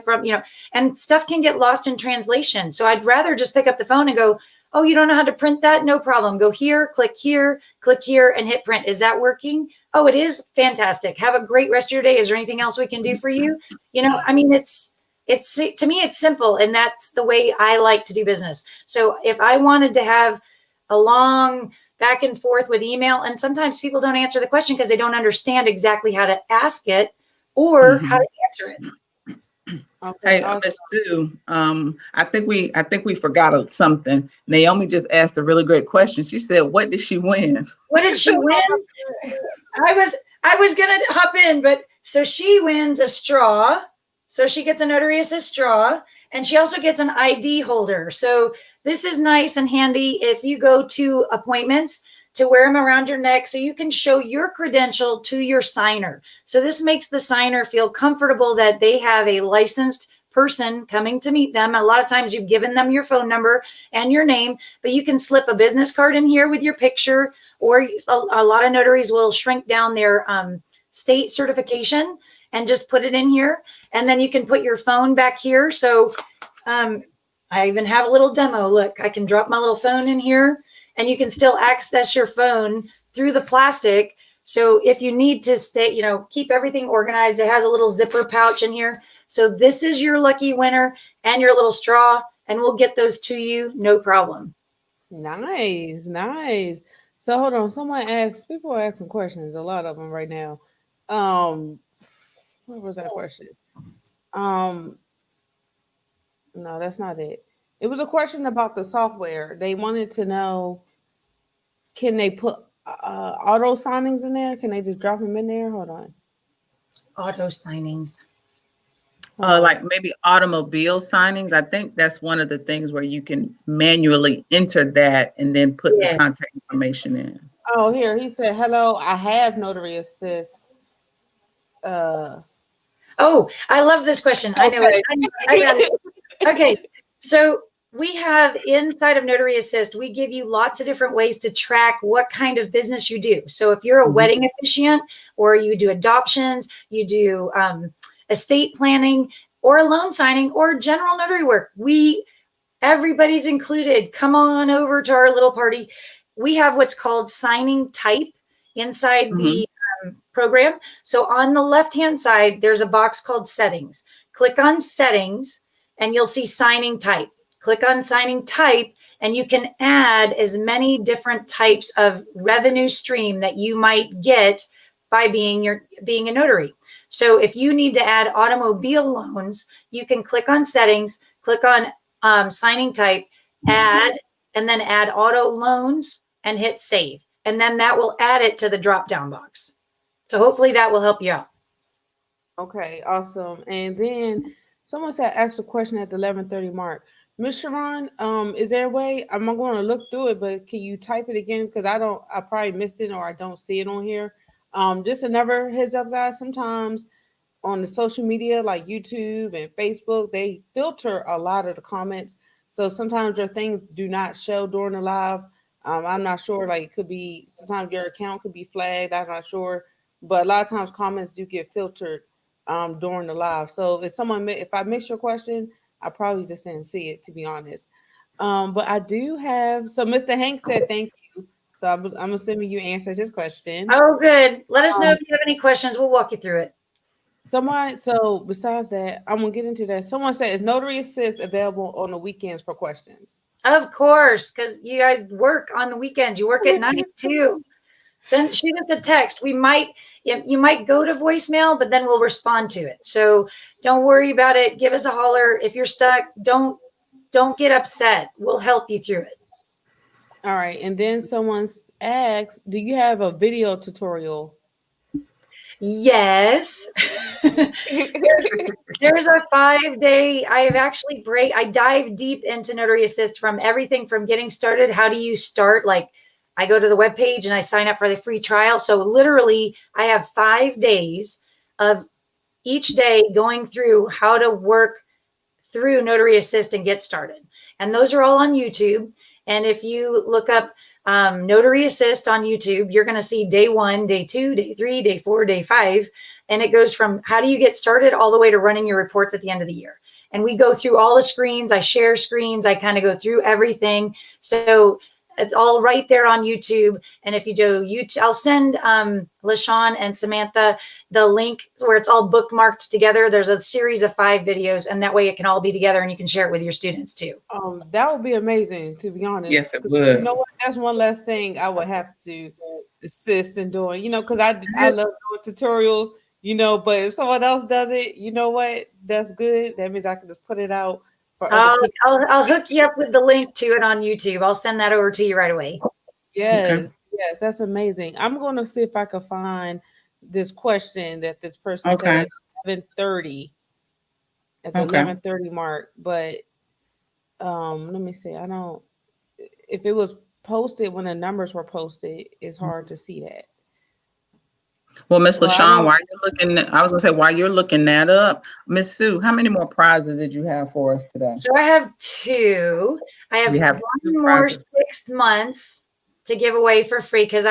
and stuff can get lost in translation. So I'd rather just pick up the phone and go, "Oh, you don't know how to print that? No problem. Go here, click here, and hit print. Is that working? Oh, it is fantastic. Have a great rest of your day. Is there anything else we can do for you?" I mean, it's to me, it's simple. And that's the way I like to do business. So if I wanted to have a long back and forth with email, and sometimes people don't answer the question because they don't understand exactly how to ask it or how to mhm. answer it. Okay, Hey, awesome. Miss Sue, I think we forgot something. Naomi just asked a really great question. She said, "What did she win?" What did she win? I was gonna hop in, but so she wins a straw. So she gets a Notary Assist straw, and she also gets an ID holder. So this is nice and handy if you go to appointments to wear them around your neck so you can show your credential to your signer. So this makes the signer feel comfortable that they have a licensed person coming to meet them. A lot of times you've given them your phone number and your name, but you can slip a business card in here with your picture, or a lot of notaries will shrink down their state certification and just put it in here. And then you can put your phone back here. So I even have a little demo. Look, I can drop my little phone in here and you can still access your phone through the plastic. So if you need to stay, keep everything organized, it has a little zipper pouch in here. So this is your lucky winner and your little straw, and we'll get those to you, no problem. Nice, nice. So hold on. Someone asked, people are asking questions, a lot of them right now. Um, what was that question? Um, no, that's not it. It was a question about the software. They wanted to know, can they put auto signings in there? Can they just drop them in there? Hold on. Auto signings. Hold on. Like maybe automobile signings. I think that's one of the things where you can manually enter that and then put the Yes. contact information in. Oh, here he said, "Hello, I have Notary Assist." Uh, Oh, I love this question. I know it. okay. I got it. Okay. So we have inside of Notary Assist, we give you lots of different ways to track what kind of business you do. So if you're a Mhm. wedding officiant or you do adoptions, you do estate planning or a loan signing or general notary work, Everybody's included. Come on over to our little party. We have what's called signing type inside the program. So on the left-hand side, there's a box called settings. Click on settings and you'll see signing type. Click on signing type and you can add as many different types of revenue stream that you might get by being a notary. So if you need to add automobile loans, you can click on settings, click on signing type, add, and then add auto loans and hit save. And then that will add it to the drop-down box. So hopefully that will help you out. Okay, awesome. And then someone said asked a question at the 11:30 mark. Miss Sharon, is there a way I'm going to look through it, but can you type it again? Because I probably missed it or I don't see it on here. Just another heads up, guys. Sometimes on the social media like YouTube and Facebook, they filter a lot of the comments. So sometimes your things do not show during the live. I'm not sure, like it could be, sometimes your account could be flagged. I'm not sure. But a lot of times comments do get filtered during the live. So if I missed your question, I probably just didn't see it, to be honest. But I do have, so Mr. Hank said thank you. So I'm assuming you answered his question. Oh, good. Let us know if you have any questions. We'll walk you through it. So besides that, I'm gonna get into that. Someone said, is Notary Assist available on the weekends for questions? Of course, because you guys work on the weekends. You work at night too. Shoot us a text. You might go to voicemail, but then we'll respond to it. So don't worry about it. Give us a holler. If you're stuck, don't get upset. We'll help you through it. All right. And then someone's asked, do you have a video tutorial? Yes. There's a 5-day. I dive deep into Notary Assist from everything from getting started. How do you start? Like I go to the webpage and I sign up for the free trial. So literally I have 5 days of each day going through how to work through Notary Assist and get started. And those are all on YouTube. And if you look up Notary Assist on YouTube, you're going to see day 1, day 2, day 3, day 4, day 5. And it goes from how do you get started all the way to running your reports at the end of the year. And we go through all the screens. I share screens. I kind of go through everything. So it's all right there on YouTube. And if you do YouTube, I'll send LaShawn and Samantha the link where it's all bookmarked together. There's a series of 5 videos, and that way it can all be together and you can share it with your students too. That would be amazing, to be honest. Yes, it would. You know what? That's one less thing I would have to assist in doing, because I love doing tutorials, but if someone else does it, you know what? That's good. That means I can just put it out. I'll hook you up with the link to it on YouTube. I'll send that over to you right away. Yes, yes, that's amazing. I'm going to see if I can find this question that this person said at 11:30 at the 11:30 mark. But let me see. I don't. If it was posted when the numbers were posted, it's hard to see that. Well, Miss LaShawn, while you're looking that up, Miss Sue, how many more prizes did you have for us today? So I have 2. I have 1 more 6 months to give away for free because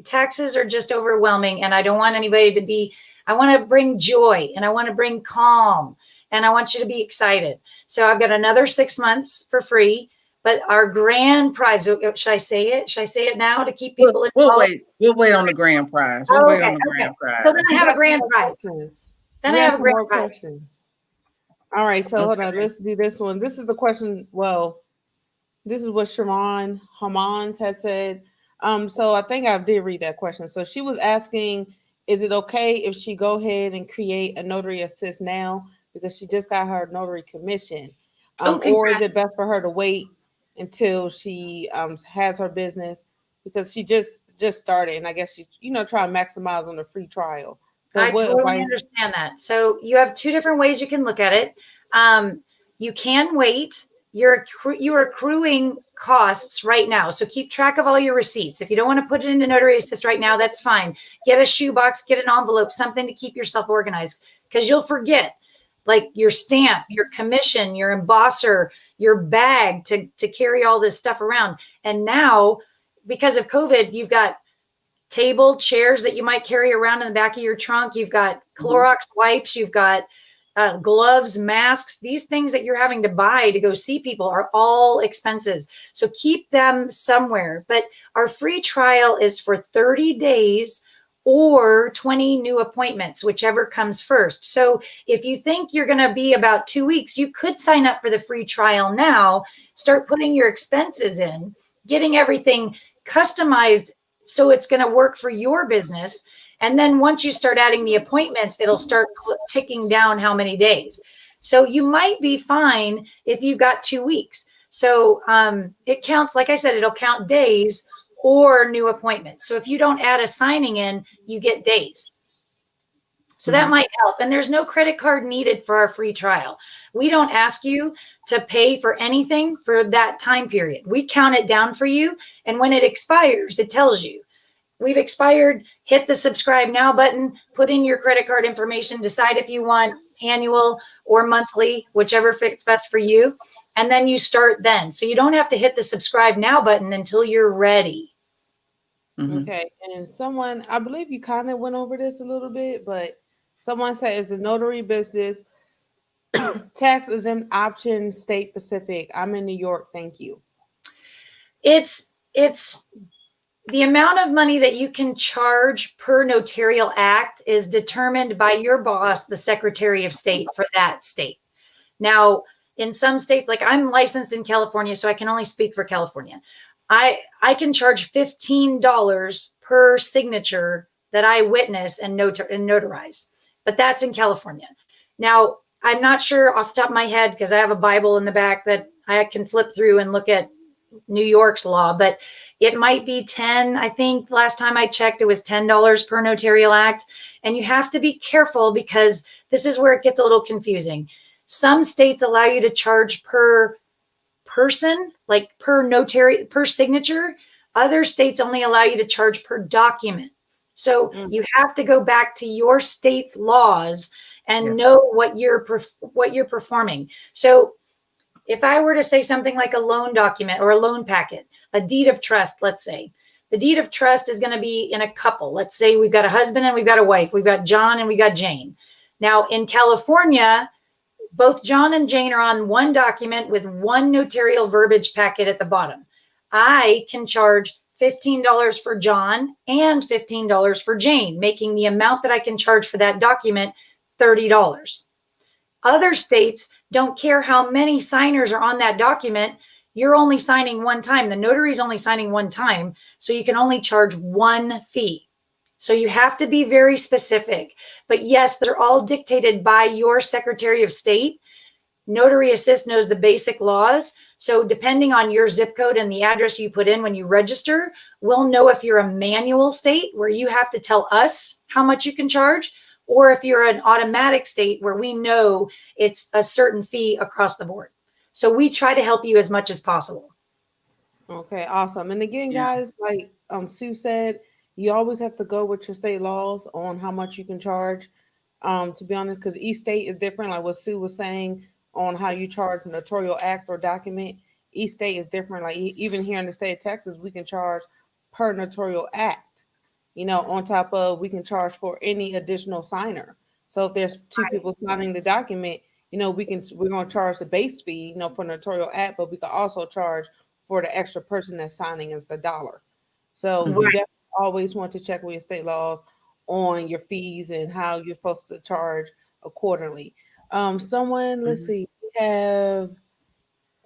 taxes are just overwhelming and I don't want anybody to be, I want to bring joy and I want to bring calm and I want you to be excited. So I've got another 6 months for free. But our grand prize, should I say it? Should I say it now to keep people involved? We'll wait on the grand prize. We'll wait on the grand prize. So then I have a grand prize. Then I have a grand prize. Questions. All right, so hold on. Let's do this one. This is the question. Well, this is what Sharon Hamans had said. So I think I did read that question. So she was asking, is it okay if she go ahead and create a Notary Assist now because she just got her notary commission? Or is it best for her to wait until she has her business because she just started and I guess she try to maximize on the free trial. So I totally understand that. So you have 2 different ways you can look at it. You can wait. You're accruing costs right now. So keep track of all your receipts. If you don't want to put it into Notary Assist right now, that's fine. Get a shoebox, get an envelope, something to keep yourself organized because you'll forget. Like your stamp, your commission, your embosser, your bag to carry all this stuff around. And now, because of COVID, you've got chairs that you might carry around in the back of your trunk. You've got Clorox wipes. You've got gloves, masks, these things that you're having to buy to go see people are all expenses. So keep them somewhere. But our free trial is for 30 days or 20 new appointments, whichever comes first. So if you think you're going to be about 2 weeks, you could sign up for the free trial now, start putting your expenses in, getting everything customized so it's going to work for your business. And then once you start adding the appointments, it'll start ticking down how many days. So you might be fine if you've got 2 weeks. So it counts, like I said, it'll count days or new appointments. So if you don't add a signing in, you get days. So that might help. And there's no credit card needed for our free trial. We don't ask you to pay for anything for that time period. We count it down for you. And when it expires, it tells you we've expired. Hit the subscribe now button, put in your credit card information, decide if you want annual or monthly, whichever fits best for you. And then you start then. So you don't have to hit the subscribe now button until you're ready. Okay. And someone, I believe you kind of went over this a little bit, but someone said, is the notary business tax exempt option state specific? I'm in New York. Thank you. It's the amount of money that you can charge per notarial act is determined by your boss, the Secretary of State for that state. Now, in some states, like I'm licensed in California, so I can only speak for California. I can charge $15 per signature that I witness and notarize, but that's in California. Now, I'm not sure off the top of my head because I have a Bible in the back that I can flip through and look at New York's law, but it might be 10. I think last time I checked, it was $10 per notarial act. And you have to be careful because this is where it gets a little confusing. Some states allow you to charge per person, like per notary, per signature. Other states only allow you to charge per document. So you have to go back to your state's laws and know what you're performing. So if I were to say something like a loan document or a loan packet, a deed of trust, let's say, the deed of trust is going to be in a couple. Let's say we've got a husband and we've got a wife. We've got John and we got Jane. Now in California, both John and Jane are on one document with one notarial verbiage packet at the bottom. I can charge $15 for John and $15 for Jane, making the amount that I can charge for that document $30. Other states don't care how many signers are on that document. You're only signing one time. The notary is only signing one time. So you can only charge one fee. So you have to be very specific. But yes, they're all dictated by your Secretary of State. Notary Assist knows the basic laws. So depending on your zip code and the address you put in when you register, we'll know if you're a manual state where you have to tell us how much you can charge, or if you're an automatic state where we know it's a certain fee across the board. So we try to help you as much as possible. Okay, awesome. And again, guys, like Sue said, you always have to go with your state laws on how much you can charge. To be honest, because each state is different. Like what Sue was saying on how you charge notarial act or document, each state is different. Like even here in the state of Texas, we can charge per notarial act. You know, on top of we can charge for any additional signer. So if there's two people signing the document, you know, we're going to charge the base fee, you know, for notarial act, but we can also charge for the extra person that's signing. It's $1. So we definitely always want to check with your state laws on your fees and how you're supposed to charge accordingly. Someone, let's see,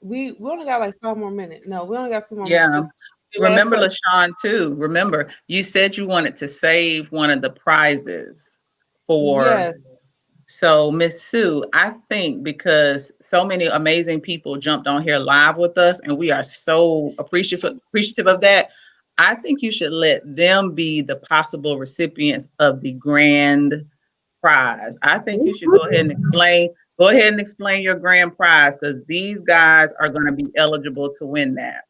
we only got like 5 more minutes. No, we only got a few more minutes. So remember, LaShawn, too. Remember, you said you wanted to save one of the prizes for. Yes. So, Miss Sue, I think because so many amazing people jumped on here live with us, and we are so appreciative of that, I think you should let them be the possible recipients of the grand prize. I think you should go ahead and explain your grand prize, because these guys are going to be eligible to win that.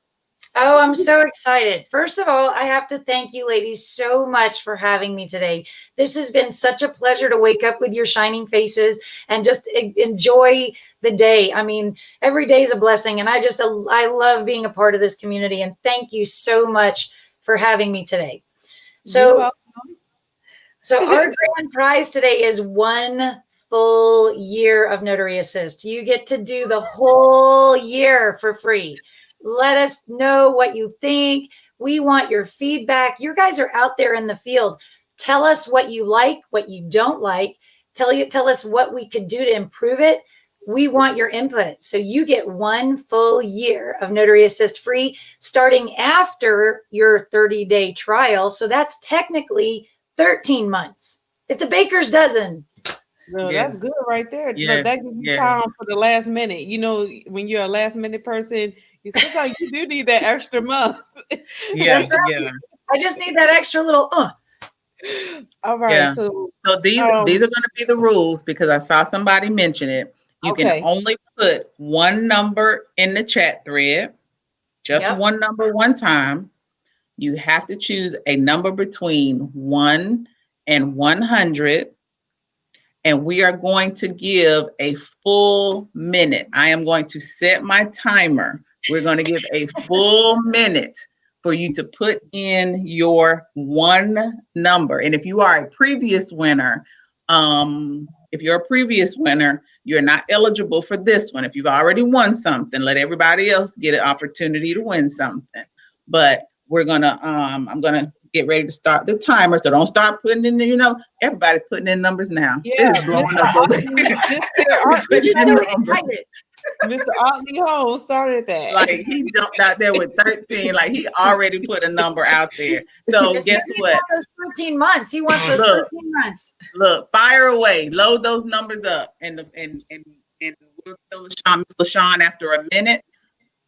Oh, I'm so excited. First of all, I have to thank you ladies so much for having me today. This has been such a pleasure to wake up with your shining faces and just enjoy the day. I mean, every day is a blessing, and I love being a part of this community, and thank you so much for having me today. So our grand prize today is one full year of Notary Assist. You get to do the whole year for free. Let us know what you think. We want your feedback. You guys are out there in the field. Tell us what you like, what you don't like. Tell us what we could do to improve it. We want your input. So you get 1 full year of Notary Assist free starting after your 30-day trial. So that's technically 13 months. It's a baker's dozen. No, that's good right there. Look, Yes. that gives you time for the last minute. You know, when you're a last minute person, sometimes you do need that extra month. Yeah. I just need that extra little All right. Yeah. So these are going to be the rules because I saw somebody mention it. You can only put one number in the chat thread, just one number one time. You have to choose a number between 1 and 100. And we are going to give a full minute. I am going to set my timer. We're going to give a full minute for you to put in your one number. And if you are a previous winner, you're not eligible for this one. If you've already won something, let everybody else get an opportunity to win something. But I'm gonna get ready to start the timer. So don't start putting in, everybody's putting in numbers now. Yeah, it is blowing up over here. Mr. Otley Holmes started that. Like he jumped out there with 13. Like he already put a number out there. So guess what? 13 months. He wants those 13 months. Look, fire away. Load those numbers up, and we'll tell Miss LaShawn after a minute.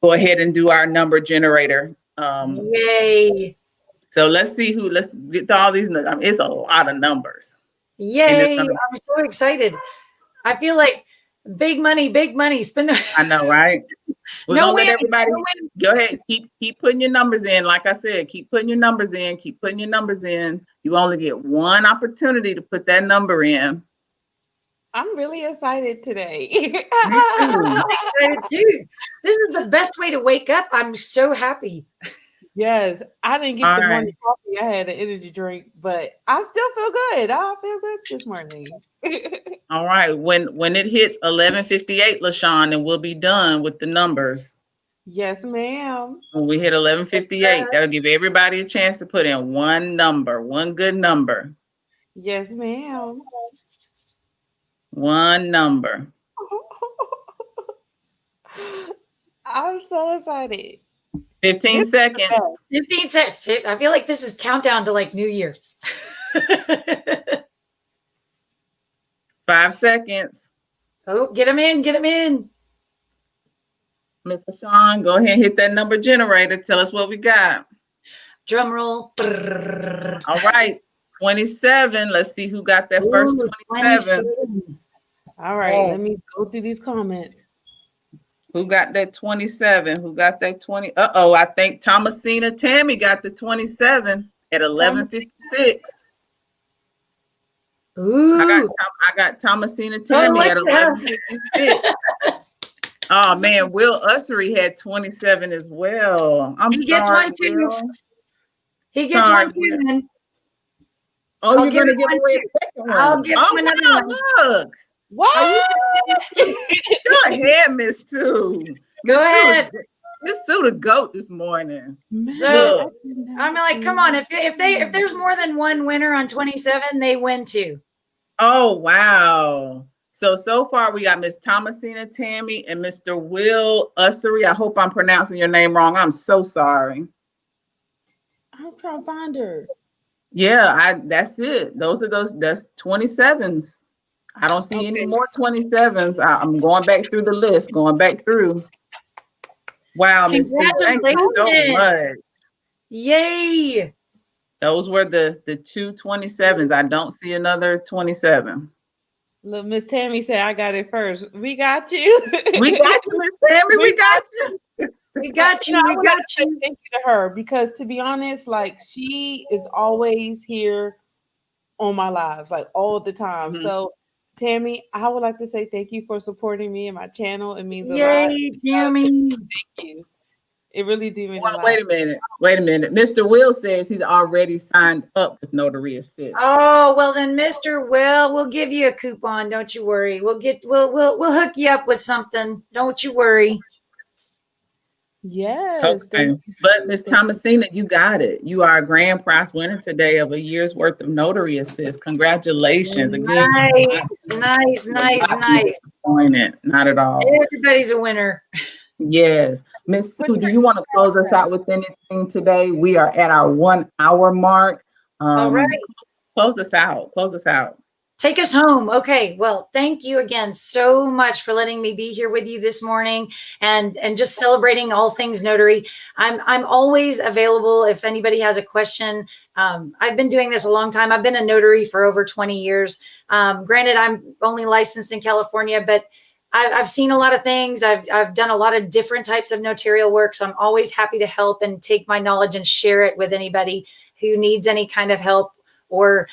Go ahead and do our number generator. Yay! So let's get to all these numbers. I mean, it's a lot of numbers. Yay! I'm so excited. I feel like big money. Spend the. I know, right? We're gonna let everybody go ahead. Keep putting your numbers in. Like I said, keep putting your numbers in. Keep putting your numbers in. You only get one opportunity to put that number in. I'm really excited today. I'm excited too. This is the best way to wake up. I'm so happy. Yes, I didn't get the morning coffee. I had an energy drink, but I still feel good. I feel good this morning. All right. When it hits 11:58, LaShawn, and we'll be done with the numbers. Yes, ma'am. When we hit 11:58, that'll give everybody a chance to put in one number, one good number. Yes, ma'am. One number. I'm so excited. 15 seconds. 15 seconds. I feel like this is countdown to like New Year. 5 seconds. Oh, get them in. Mr. Sean, go ahead and hit that number generator. Tell us what we got. Drum roll. All right. 27. Let's see who got that first 27. All right. Let me go through these comments. Who got that 27? Who got that 20? Uh-oh, I think Thomasina Tammy got the 27 at 11:56. Ooh. I got Thomasina Tammy at 11:56. Oh man, Will Ussery had 27 as well. He gets one too. He gets one too, then. Oh, you're gonna give away a second one. I'll give him another one. Look. What? Go ahead, Miss Sue. Go ahead. Miss Sue the GOAT this morning. So I'm like, come on. If there's more than one winner on 27, they win too. Oh wow. So far we got Miss Thomasina Tammy and Mr. Will Ussery. I hope I'm pronouncing your name wrong. I'm so sorry. I'm trying to find her. Yeah, that's it. That's 27s. I don't see any more 27s. I'm going back through the list, Wow, Miss Sue, thank you so much. Yay. Those were the two 27s. I don't see another 27. Look, Miss Tammy said I got it first. We got you. We got you, Miss Tammy. We got you. We got you. We got you. Thank you to her because, to be honest, like she is always here on my lives, like all the time. Mm-hmm. So, Tammy, I would like to say thank you for supporting me and my channel. It means a lot. Yay, Tammy. Thank you. It really do mean a Well, lot. wait a minute. Wait a minute. Mr. Will says he's already signed up with Notary Assist. Oh, well then, Mr. Will, we'll give you a coupon. Don't you worry. We'll hook you up with something. Don't you worry. Yes, Okay. thank you. But Miss Thomasina, you got it. You are a grand prize winner today of a year's worth of Notary Assist. Congratulations again. Nice. Disappointed. Not at all. Everybody's a winner. Yes. Miss Sue, do you want to close us out with anything today? We are at our 1 hour mark. All right. Close us out. Close us out. Take us home. Okay. Well, thank you again so much for letting me be here with you this morning and just celebrating all things notary. I'm always available if anybody has a question. I've been doing this a long time. I've been a notary for over 20 years. Granted, I'm only licensed in California, but I've seen a lot of things. I've done a lot of different types of notarial work. So I'm always happy to help and take my knowledge and share it with anybody who needs any kind of help or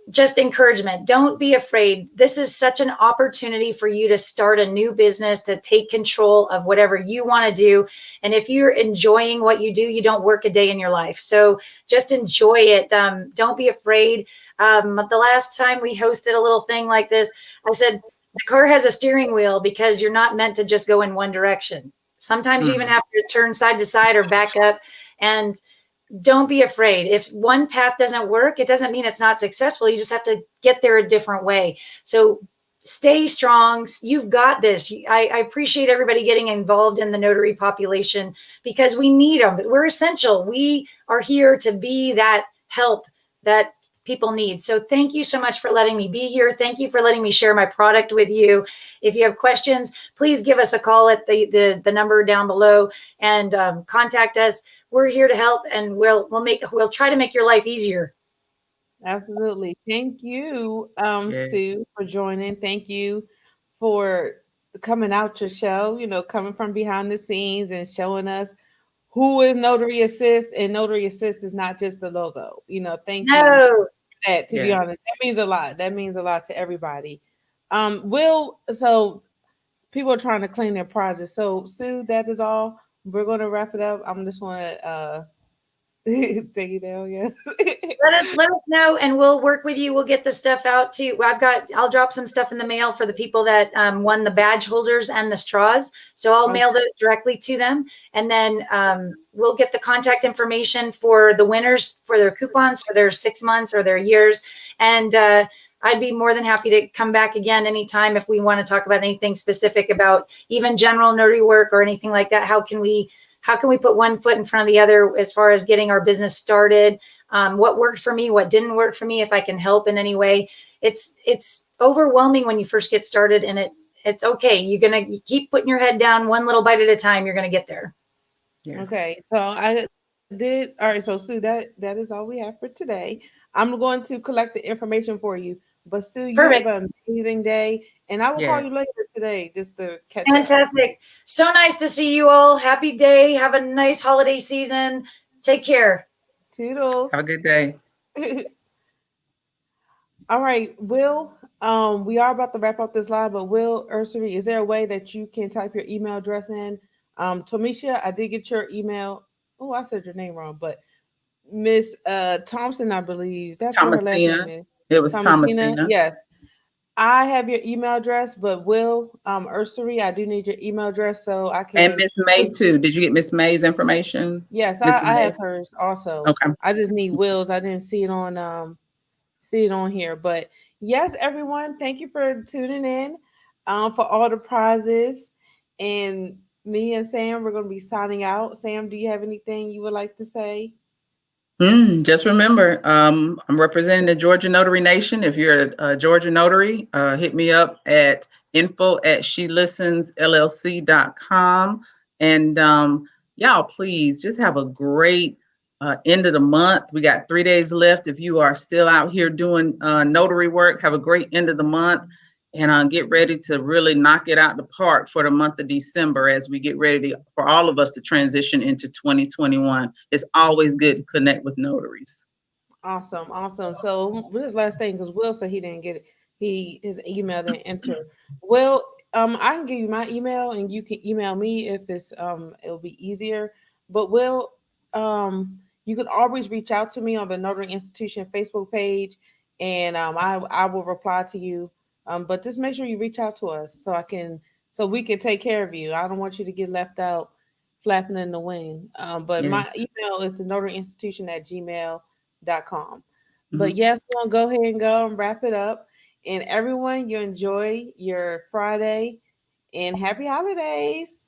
just encouragement. Don't be afraid. This is such an opportunity for you to start a new business, to take control of whatever you want to do. And if you're enjoying what you do, you don't work a day in your life. So just enjoy it. Don't be afraid. The last time we hosted a little thing like this, I said, the car has a steering wheel because you're not meant to just go in one direction. Sometimes you even have to turn side to side or back up. And don't be afraid. If one path doesn't work, it doesn't mean it's not successful. You just have to get there a different way. So stay strong. You've got this. I appreciate everybody getting involved in the notary population because we need them. We're essential. We are here to be that help that people need. So thank you so much for letting me be here. Thank you for letting me share my product with you. If you have questions, please give us a call at the number down below and contact us. We're here to help, and we'll try to make your life easier. Absolutely. Thank you, Yes. Sue, for joining. Thank you for coming out your show, coming from behind the scenes and showing us who is Notary Assist. And Notary Assist is not just a logo. Thank you for that, to be honest. That means a lot. That means a lot to everybody. So people are trying to claim their project. So, Sue, that is all. We're going to wrap it up. I'm just going to take you down, yes. Let us know, and we'll work with you. We'll get the stuff out too. I'll drop some stuff in the mail for the people that won the badge holders and the straws. So I'll mail those directly to them, and then we'll get the contact information for the winners for their coupons for their 6 months or their years. And I'd be more than happy to come back again anytime if we want to talk about anything specific about even general notary work or anything like that. How can we put one foot in front of the other as far as getting our business started? What worked for me, what didn't work for me, if I can help in any way. It's overwhelming when you first get started, and it's okay. You keep putting your head down one little bite at a time. You're going to get there. Yes. Okay. So I did. All right. So Sue, that is all we have for today. I'm going to collect the information for you. But Sue, you have an amazing day, and I will call you later today just to catch up. Fantastic. So nice to see you all. Happy day. Have a nice holiday season. Take care. Toodles. Have a good day. All right, Will, we are about to wrap up this live, but Will Ursary, is there a way that you can type your email address in? Tomisha, I did get your email. Oh, I said your name wrong, but Miss Thompson, I believe. That's what her last name is. It was Thomasina. Yes. I have your email address, but Will Ursary, I do need your email address so I can. And Miss May too. Did you get Miss May's information? Yes, I have hers also. Okay. I just need Will's. I didn't see it on here, but yes, everyone, thank you for tuning in for all the prizes. And me and Sam, we're going to be signing out. Sam, do you have anything you would like to say? Just remember, I'm representing the Georgia Notary Nation. If you're a Georgia Notary, hit me up at info@shelistensllc.com. And y'all, please just have a great end of the month. We got 3 days left. If you are still out here doing notary work, have a great end of the month. And get ready to really knock it out the park for the month of December as we get ready for all of us to transition into 2021. It's always good to connect with notaries. Awesome. So this last thing, because Will said he didn't get it. His email didn't enter. Will, I can give you my email and you can email me if it'll be easier. but you can always reach out to me on the Notary Institution Facebook page, and I will reply to you. But just make sure you reach out to us so we can take care of you. I don't want you to get left out flapping in the wind. But my Yes. email is the notaryinstitution@gmail.com. But Mhm. yes, we'll go ahead and go and wrap it up. And everyone, you enjoy your Friday and happy holidays.